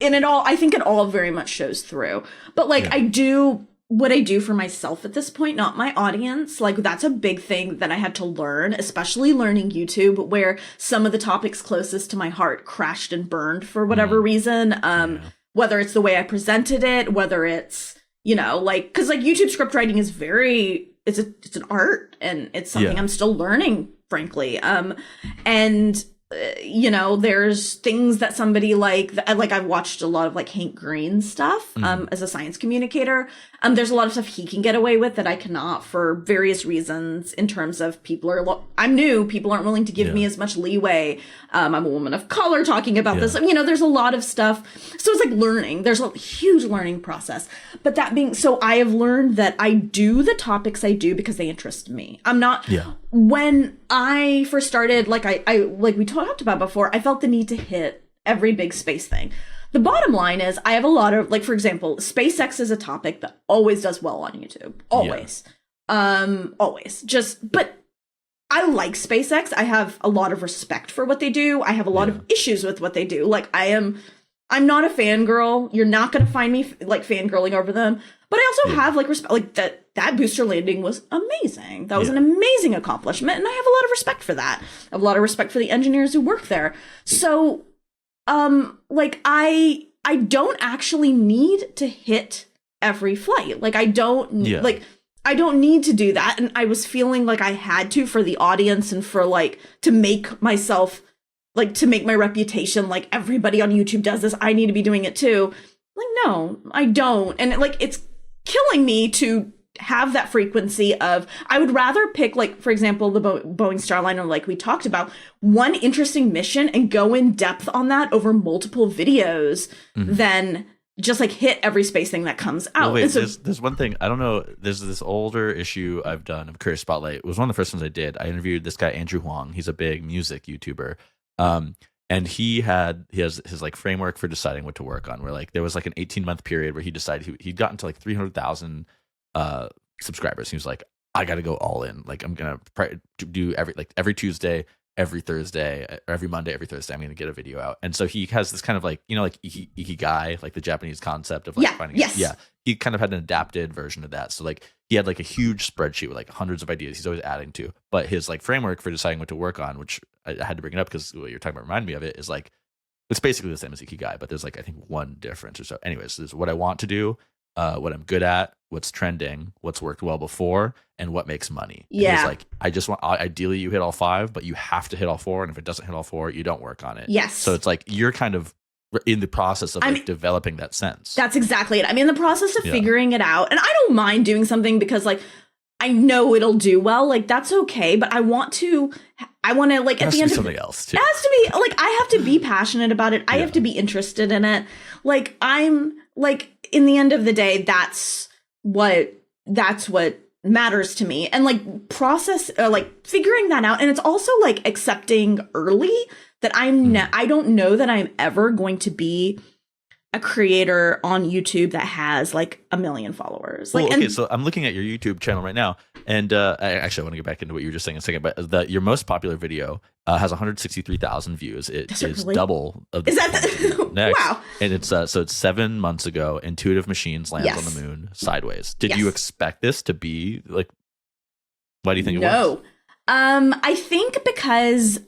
I think it all very much shows through. But like I do what I do for myself at this point, not my audience. Like that's a big thing that I had to learn, especially learning YouTube, where some of the topics closest to my heart crashed and burned for whatever reason. Whether it's the way I presented it, whether it's, like, because like YouTube script writing is very it's an art, and it's something Yeah. I'm still learning, frankly. And you know, there's things that somebody like I've watched a lot of like Hank Green stuff as a science communicator. There's a lot of stuff he can get away with that I cannot, for various reasons, in terms of I'm new, people aren't willing to give me as much leeway. I'm a woman of color talking about this. You know, there's a lot of stuff. So it's like learning. There's a huge learning process. But that being so, I have learned that I do the topics I do because they interest me. I'm not when I first started, like I like we talked about before, I felt the need to hit every big space thing. The bottom line is I have a lot of, like, for example, SpaceX is a topic that always does well on YouTube. Always. Always. But I like SpaceX. I have a lot of respect for what they do. I have a lot of issues with what they do. Like, I'm not a fangirl. You're not going to find me like fangirling over them. But I also have like respect, like that booster landing was amazing. That was an amazing accomplishment. And I have a lot of respect for that. I have a lot of respect for the engineers who work there. So, like I don't actually need to hit every flight. Like I don't like, I don't need to do that. And I was feeling like I had to, for the audience and for like, to make myself, like, to make my reputation, like everybody on YouTube does this, I need to be doing it too. Like, no, I don't. And like, it's killing me to have that frequency of, I would rather pick, like, for example, the Boeing Starliner, like we talked about, one interesting mission and go in depth on that over multiple videos than just like hit every space thing that comes out. Well, wait, so, there's one thing, I don't know, there's this older issue I've done of Career Spotlight. It was one of the first ones I did. I interviewed this guy, Andrew Huang. He's a big music YouTuber. And he has his like framework for deciding what to work on, where like there was like an 18-month period where he decided he'd gotten to like 300,000 subscribers. He was like, I got to go all in. Like I'm going to do every Tuesday, every Thursday, every Monday, every Thursday, I'm going to get a video out. And so he has this kind of like, you know, like ikigai, like the Japanese concept of like finding it. Yeah. He kind of had an adapted version of that. So like he had like a huge spreadsheet with like hundreds of ideas he's always adding to. But his like framework for deciding what to work on, which I had to bring it up because what you're talking about reminded me of it, is like, it's basically the same as ikigai, but there's like, I think one difference or so. Anyways, this is what I want to do, what I'm good at, what's trending, what's worked well before, and what makes money. And he's like, I just want, ideally you hit all 5, but you have to hit all 4. And if it doesn't hit all 4, you don't work on it. Yes. So it's like, you're kind of in the process of like developing that sense. That's exactly it. I'm in the process of figuring it out. And I don't mind doing something because like, I know it'll do well. Like that's okay. But I want to like at the end of something else too. It has to be like, I have to be passionate about it. I have to be interested in it. Like I'm like, in the end of the day, that's what matters to me. And like process like figuring that out. And it's also like accepting early that I don't know that I'm ever going to be a creator on YouTube that has like 1 million followers. Like, okay, so I'm looking at your YouTube channel right now, and I want to get back into what you were just saying in a second. But your most popular video has 163,000 views. It is really? Double of the is that next. Wow? And it's so it's 7 months ago. Intuitive Machines lands on the moon sideways. Did you expect this to be like? Why do you think it was? I think because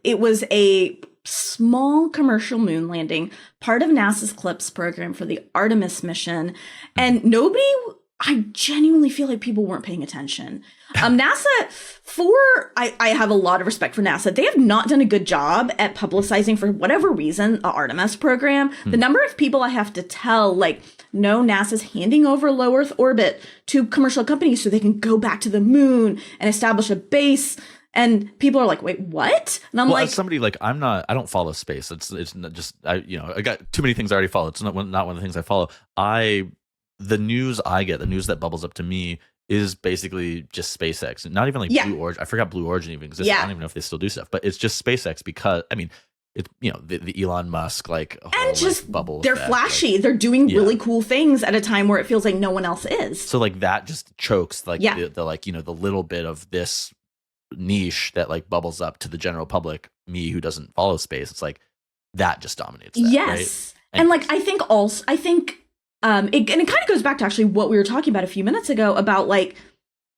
it was a small commercial moon landing, part of NASA's CLIPS program for the Artemis mission, and I genuinely feel like people weren't paying attention. NASA, I have a lot of respect for NASA. They have not done a good job at publicizing, for whatever reason, the Artemis program. The number of people I have to tell, like, no, NASA's handing over low Earth orbit to commercial companies so they can go back to the moon and establish a base. And people are like, wait, what? And I'm like, as somebody like, I don't follow space. It's not just, I got too many things I already follow. It's not one of the things I follow. The news I get, the news that bubbles up to me is basically just SpaceX. Not even like Blue Origin. I forgot Blue Origin even exists. I don't even know if they still do stuff, but it's just SpaceX because, I mean, it's, the Elon Musk, like, whole, and just like, bubble. They're flashy. Like, they're doing really cool things at a time where it feels like no one else is. So like that just chokes like the like, the little bit of this niche that like bubbles up to the general public, me who doesn't follow space. It's like that just dominates that, right? And like I think it kind of goes back to actually what we were talking about a few minutes ago about like,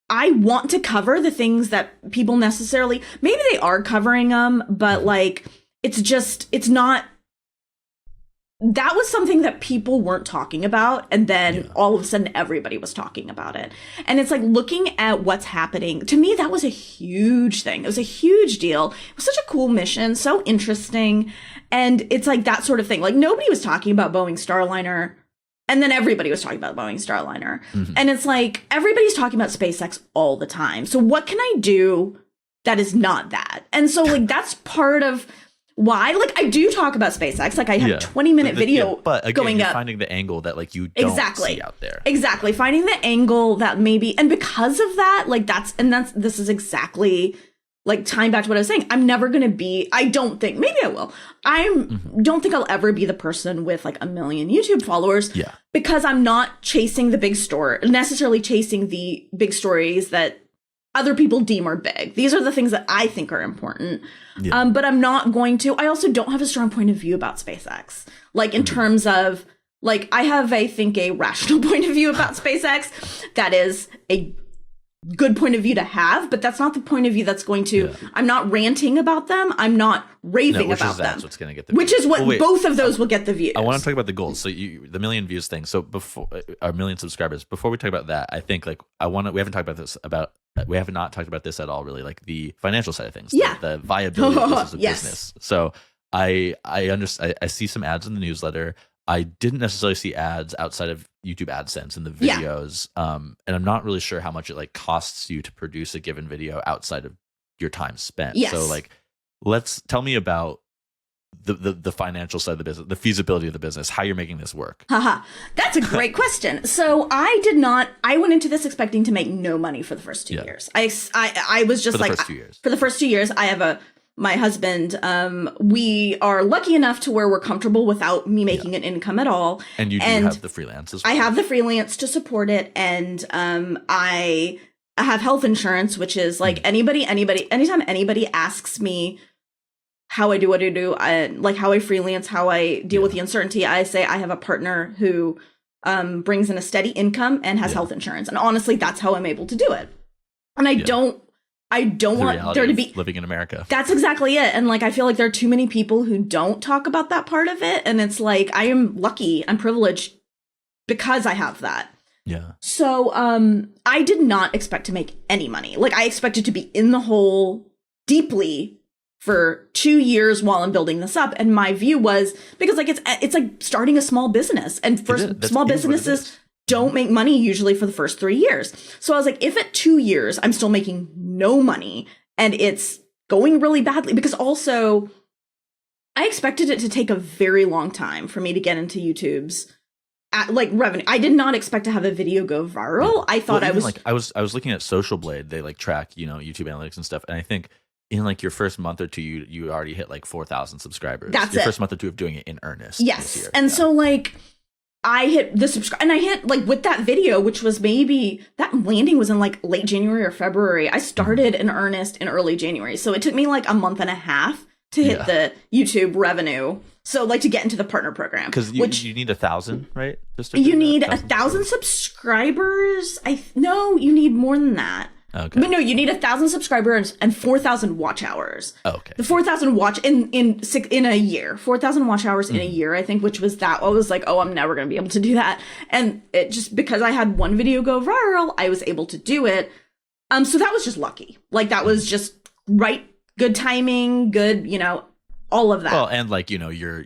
I want to cover the things that people necessarily, maybe they are covering them, but like it's not that was something that people weren't talking about. And then all of a sudden everybody was talking about it. And it's like looking at what's happening. To me, that was a huge thing. It was a huge deal. It was such a cool mission, so interesting. And it's like that sort of thing. Like nobody was talking about Boeing Starliner. And then everybody was talking about Boeing Starliner. And it's like everybody's talking about SpaceX all the time. So what can I do that is not that? And so like that's part of why, like, I do talk about SpaceX. Like, I have a 20-minute video but again, going you're up. Finding the angle that, like, you don't see out there. Exactly. Finding the angle that maybe, and because of that, like, this is exactly, like, tying back to what I was saying. I'm never going to be, I don't think, maybe I will. Don't think I'll ever be the person with, like, 1 million YouTube followers. Yeah. Because I'm not chasing the big story, necessarily chasing the big stories that other people deem are big. These are the things that I think are important. Yeah. But I'm not going to. I also don't have a strong point of view about SpaceX. Like in terms of, like, I have, I think, a rational point of view about SpaceX. That is a good point of view to have, but that's not the point of view that's going to, I'm not ranting about them. I'm not raving about them. That's what's going to get the views. Which is what both of those will get the views. I want to talk about the goals. So the 1 million views thing. So before our 1 million subscribers, before we talk about that, I think like we haven't talked about this we have not talked about this at all, really, like the financial side of things, the viability of this as a business. So I see some ads in the newsletter. I didn't necessarily see ads outside of YouTube AdSense in the videos. And I'm not really sure how much it like costs you to produce a given video outside of your time spent. Yes. So like, tell me about the financial side of the business, the feasibility of the business, how you're making this work. That's a great question. So I went into this expecting to make no money for the first 2 years. I was just like, for the first 2 years, I have my husband, we are lucky enough to where we're comfortable without me making an income at all. And you do have the freelance as well. I have the freelance to support it. And I have health insurance, which is like anytime anybody asks me how I do what I do, like how I freelance, how I deal with the uncertainty, I say I have a partner who brings in a steady income and has health insurance. And honestly, that's how I'm able to do it. And I don't want there to be living in America. That's exactly it. And like, I feel like there are too many people who don't talk about that part of it. And it's like, I am lucky, I'm privileged because I have that. Yeah. So, I did not expect to make any money. Like, I expected to be in the hole deeply for 2 years while I'm building this up. And my view was, because like, it's like starting a small business, and small businesses don't make money usually for the first 3 years. So I was like, if at 2 years I'm still making no money and it's going really badly, because also I expected it to take a very long time for me to get into YouTube's like revenue. I did not expect to have a video go viral. I thought I was looking at Social Blade. They like track, YouTube analytics and stuff. And I think in like your first month or two, you already hit like 4,000 subscribers. That's your it. First month or two of doing it in earnest. Yes. This year. And so like, I hit the subscribe, and I hit like with that video, which was maybe that landing was in like late January or February. I started in earnest in early January. So it took me like a month and a half to hit the YouTube revenue. So like to get into the partner program, because you need 1,000, right? You need 1,000 subscribers. No, you need more than that. Okay. But no, you need 1,000 subscribers and 4,000 watch hours. Okay. The 4,000 watch in a year, 4,000 watch hours in a year, I think, which was that. I was like, oh, I'm never going to be able to do that. And it just, because I had one video go viral, I was able to do it. So that was just lucky. Like that was just right. Good timing, good, all of that. Well, and like, your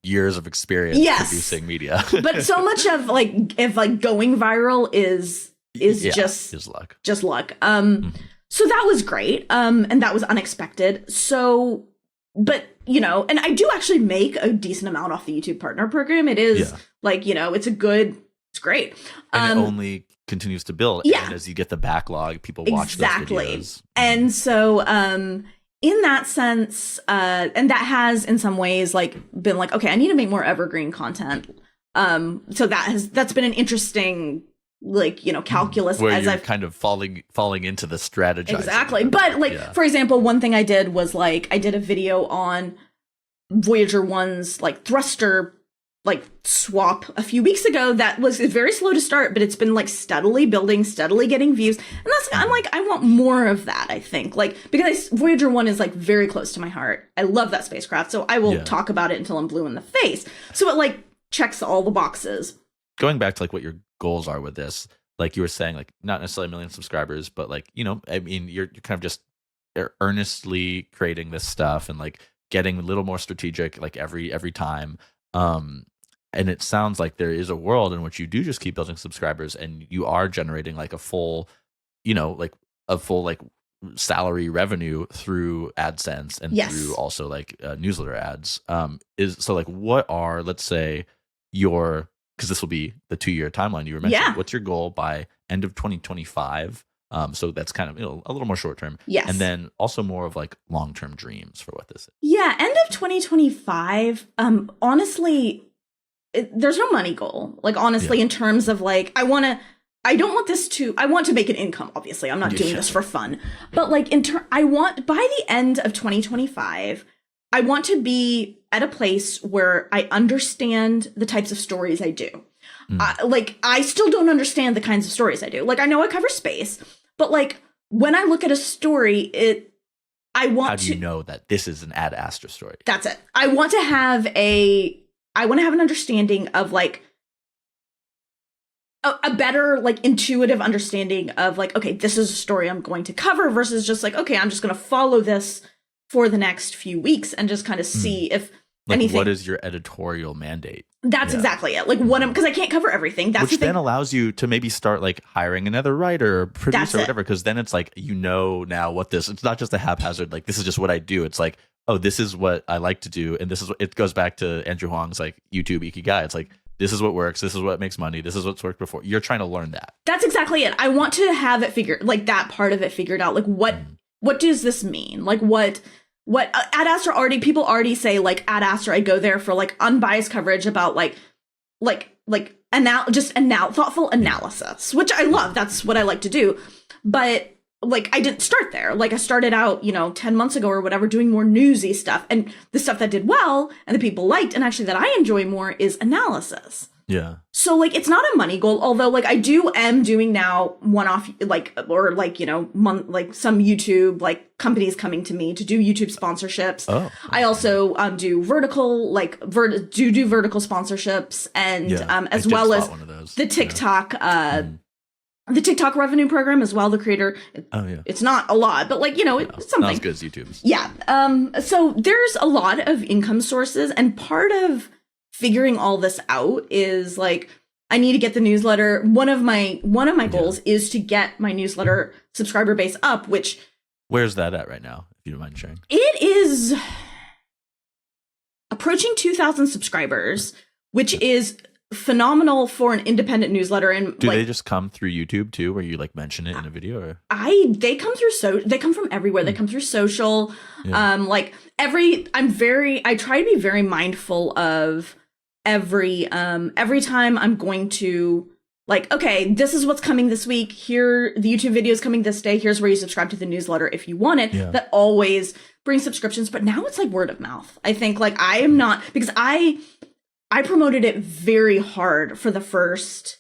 years of experience producing media. But so much of like, if like going viral is just luck. Just luck. So that was great. And that was unexpected. So, but and I do actually make a decent amount off the YouTube partner program. It is like, it's great. And it only continues to build. Yeah. And as you get the backlog, people watch those videos. And so, in that sense, and that has in some ways like been like, okay, I need to make more evergreen content. So that's been an interesting calculus where as you're I've kind of falling into the strategizing. Exactly. But for example, one thing I did was like, I did a video on Voyager 1's like thruster swap a few weeks ago that was very slow to start, but it's been like steadily building, steadily getting views. And I'm like, I want more of that, I think. Like, because Voyager 1 is like very close to my heart. I love that spacecraft, so I will talk about it until I'm blue in the face. So it like checks all the boxes. Going back to like what your goals are with this, like you were saying, like not necessarily a million subscribers, but like, you know, I mean, you're kind of just earnestly creating this stuff and like getting a little more strategic like every time. And it sounds like there is a world in which you do just keep building subscribers and you are generating like a full, you know, like a full like salary revenue through AdSense and through also like newsletter ads. Is so like what are, let's say, your, because this will be the 2-year timeline you were mentioning. What's your goal by end of 2025? So that's kind of, you know, a little more short term. Yes. And then also more of like long-term dreams for what this is. Yeah. End of 2025. Honestly, there's no money goal. Like, honestly, in terms of like, I want to make an income. Obviously, I'm not doing this for fun, but like I want, by the end of 2025, I want to be at a place where I understand the types of stories I do. Like, I still don't understand the kinds of stories I do. Like, I know I cover space, but like when I look at a story, how do you know that this is an Ad Astra story? That's it. I want to have an understanding of like a better like intuitive understanding of like, okay, this is a story I'm going to cover versus just like, okay, I'm just going to follow this for the next few weeks and just kind of see if like anything. What is your editorial mandate? That's exactly it. Like because I can't cover everything. That's which then allows you to maybe start like hiring another writer or producer or whatever. Because then it's like, you know, now what this, it's not just a haphazard, like this is just what I do. It's like, oh, this is what I like to do. And this is what, it goes back to Andrew Huang's like YouTube Ikigai. It's like, this is what works. This is what makes money. This is what's worked before. You're trying to learn that. That's exactly it. I want to have it figured, like that part of it figured out. Like what does this mean? Like what Ad Astra people already say like Ad Astra, I go there for like unbiased coverage about thoughtful analysis, which I love. That's what I like to do. But like, I didn't start there. Like, I started out, 10 months ago or whatever, doing more newsy stuff. And the stuff that did well and the people liked and actually that I enjoy more is analysis. Yeah. So like, it's not a money goal, although like I am doing now one-off, like some YouTube, like companies coming to me to do YouTube sponsorships. Oh. I also do vertical, like do vertical sponsorships and as well as the TikTok, the TikTok revenue program as well. The creator, it's not a lot, but like, it's something. Not as good as YouTube's. Yeah. So there's a lot of income sources, and part of figuring all this out is like, I need to get the newsletter. One of my goals is to get my newsletter subscriber base up, which. Where's that at right now, if you don't mind sharing? It is approaching 2,000 subscribers, which is phenomenal for an independent newsletter. And do they just come through YouTube too, where you like mention it in a video? Or they come through they come from everywhere. They come through social. I try to be very mindful of every time I'm going to like, okay, this is what's coming this week. Here, the YouTube video is coming this day. Here's where you subscribe to the newsletter if you want it. Yeah. That always brings subscriptions. But now it's like word of mouth. I think like I am not, because I promoted it very hard for the first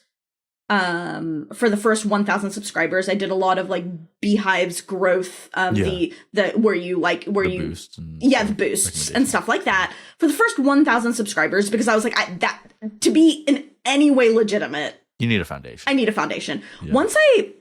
1,000 subscribers. I did a lot of like beehiiv's growth, the boosts and stuff like that for the first 1,000 subscribers, because I was like, that to be in any way legitimate, you need a foundation. I need a foundation. Yeah. Once I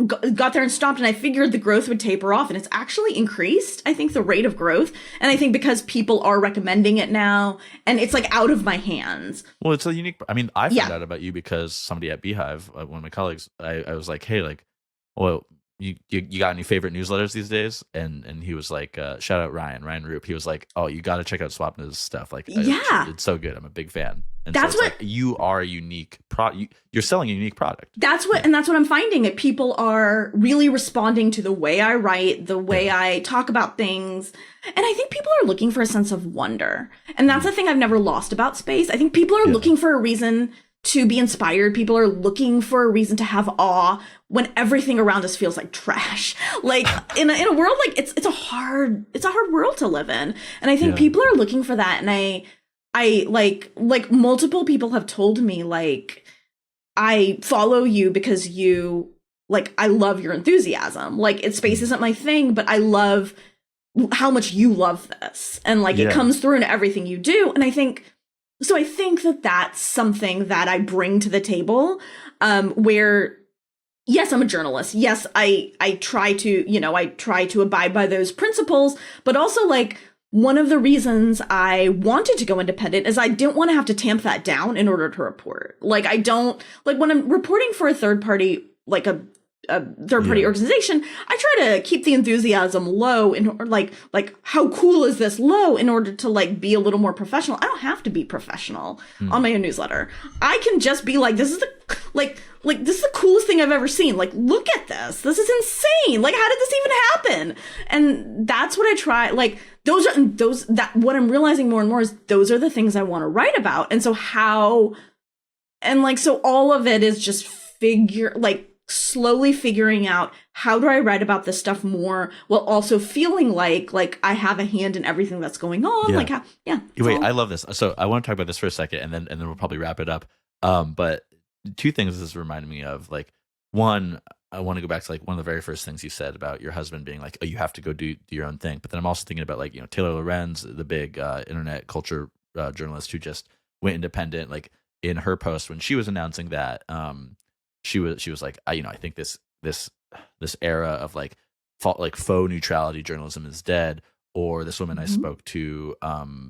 got there and stopped, and I figured the growth would taper off, and it's actually increased, I think, the rate of growth. And I think because people are recommending it now, and it's like out of my hands. Well, it's a unique, I mean, I found out about you because somebody at Beehiiv, one of my colleagues, I was like, hey, like, well, you got any favorite newsletters these days? And he was like, shout out Ryan Roop. He was like, oh, you got to check out Swapna's stuff. Like, it's so good. I'm a big fan. And that's so what like, you are a unique you're selling a unique product. That's what I'm finding, that people are really responding to the way I write, the way I talk about things. And I think people are looking for a sense of wonder. And that's the thing I've never lost about space. I think people are looking for a reason to be inspired. People are looking for a reason to have awe when everything around us feels like trash. Like in a world like it's a hard world to live in. And I think people are looking for that. And I like multiple people have told me, like, I follow you because you like, I love your enthusiasm. Like, space isn't my thing, but I love how much you love this. And like, it comes through in everything you do. And I think that that's something that I bring to the table, where, yes, I'm a journalist. Yes, I try to abide by those principles, but also like, one of the reasons I wanted to go independent is I didn't want to have to tamp that down in order to report. Like, I don't, like, when I'm reporting for a third party, like a third party organization, I try to keep the enthusiasm low and like how cool is this low in order to like be a little more professional. I don't have to be professional on my own newsletter. I can just be like, this is the this is the coolest thing I've ever seen. Like, look at this. This is insane. Like, how did this even happen? And that's what I try. Like, what I'm realizing more and more is those are the things I want to write about. And so so all of it is just slowly figuring out, how do I write about this stuff more while also feeling like I have a hand in everything that's going on. Wait, I love this. So I want to talk about this for a second, and then we'll probably wrap it up. But two things this reminded me of. Like, one, I want to go back to like one of the very first things you said about your husband being like, oh, you have to go do your own thing. But then I'm also thinking about like, Taylor Lorenz, the big internet culture journalist who just went independent. Like, in her post when she was announcing that, she was like, I think this era of like faux neutrality journalism is dead. Or this woman I spoke to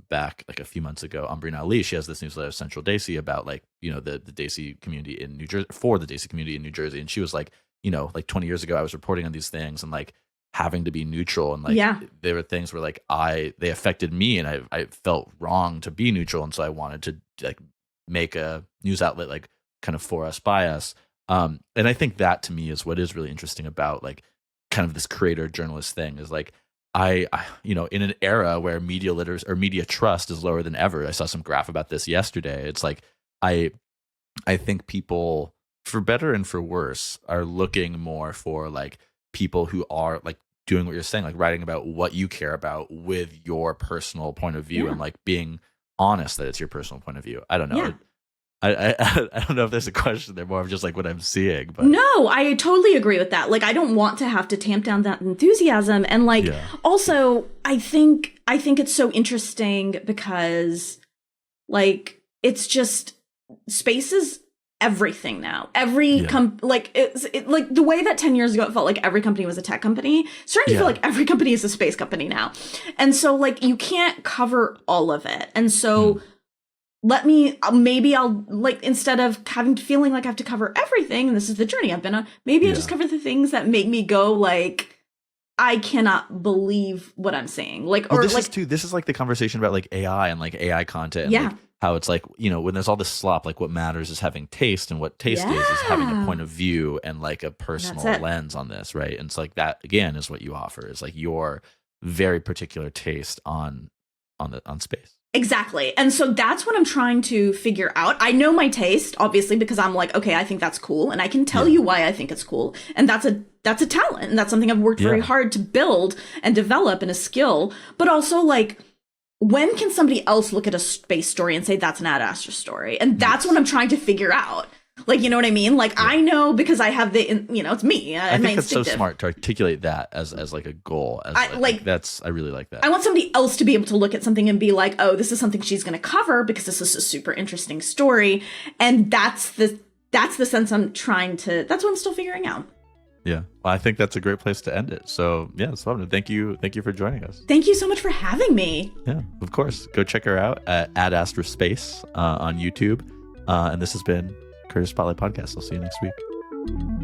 back like a few months ago, Umbrina Ali, she has this newsletter, Central Daisy, about like, the Daisy community in New Jersey, for the Daisy community in New Jersey. And she was like, like 20 years ago, I was reporting on these things and like having to be neutral. And like, there were things where like they affected me and I felt wrong to be neutral. And so I wanted to like make a news outlet like kind of for us, by us. And I think that to me is what is really interesting about like kind of this creator journalist thing is like, I in an era where media literacy or media trust is lower than ever. I saw some graph about this yesterday. It's like, I think people, for better and for worse, are looking more for like people who are like doing what you're saying, like writing about what you care about with your personal point of view and like being honest that it's your personal point of view. I don't know. Yeah. I don't know if there's a question there, more of just like what I'm seeing. But no, I totally agree with that. Like, I don't want to have to tamp down that enthusiasm. And like, also, I think it's so interesting because like, it's just, space is everything now. Every like the way that 10 years ago it felt like every company was a tech company, it's starting to feel like every company is a space company now. And so like, you can't cover all of it. And so maybe I'll like, instead of feeling like I have to cover everything, and this is the journey I've been on, maybe I just cover the things that make me go like, I cannot believe what I'm saying. Like, or this is like the conversation about like AI and like AI content. And, like, how it's like, when there's all this slop, like what matters is having taste, and what taste is having a point of view and like a personal lens on this, right? And it's like that again is what you offer, is like your very particular taste on space. Exactly. And so that's what I'm trying to figure out. I know my taste, obviously, because I'm like, okay, I think that's cool. And I can tell you why I think it's cool. And that's a talent. And that's something I've worked very hard to build and develop, and a skill. But also like, when can somebody else look at a space story and say that's an Ad Astra story? And that's what I'm trying to figure out. Like, you know what I mean? Like, I know because I have it's me. I think that's so smart to articulate that as like a goal. I really like that. I want somebody else to be able to look at something and be like, oh, this is something she's going to cover because this is a super interesting story. And that's the sense that's what I'm still figuring out. Yeah. Well, I think that's a great place to end it. So yeah, Swapna, thank you for joining us. Thank you so much for having me. Yeah, of course. Go check her out at Ad Astra Space on YouTube. And this has been Creator Spotlight Podcast. I'll see you next week.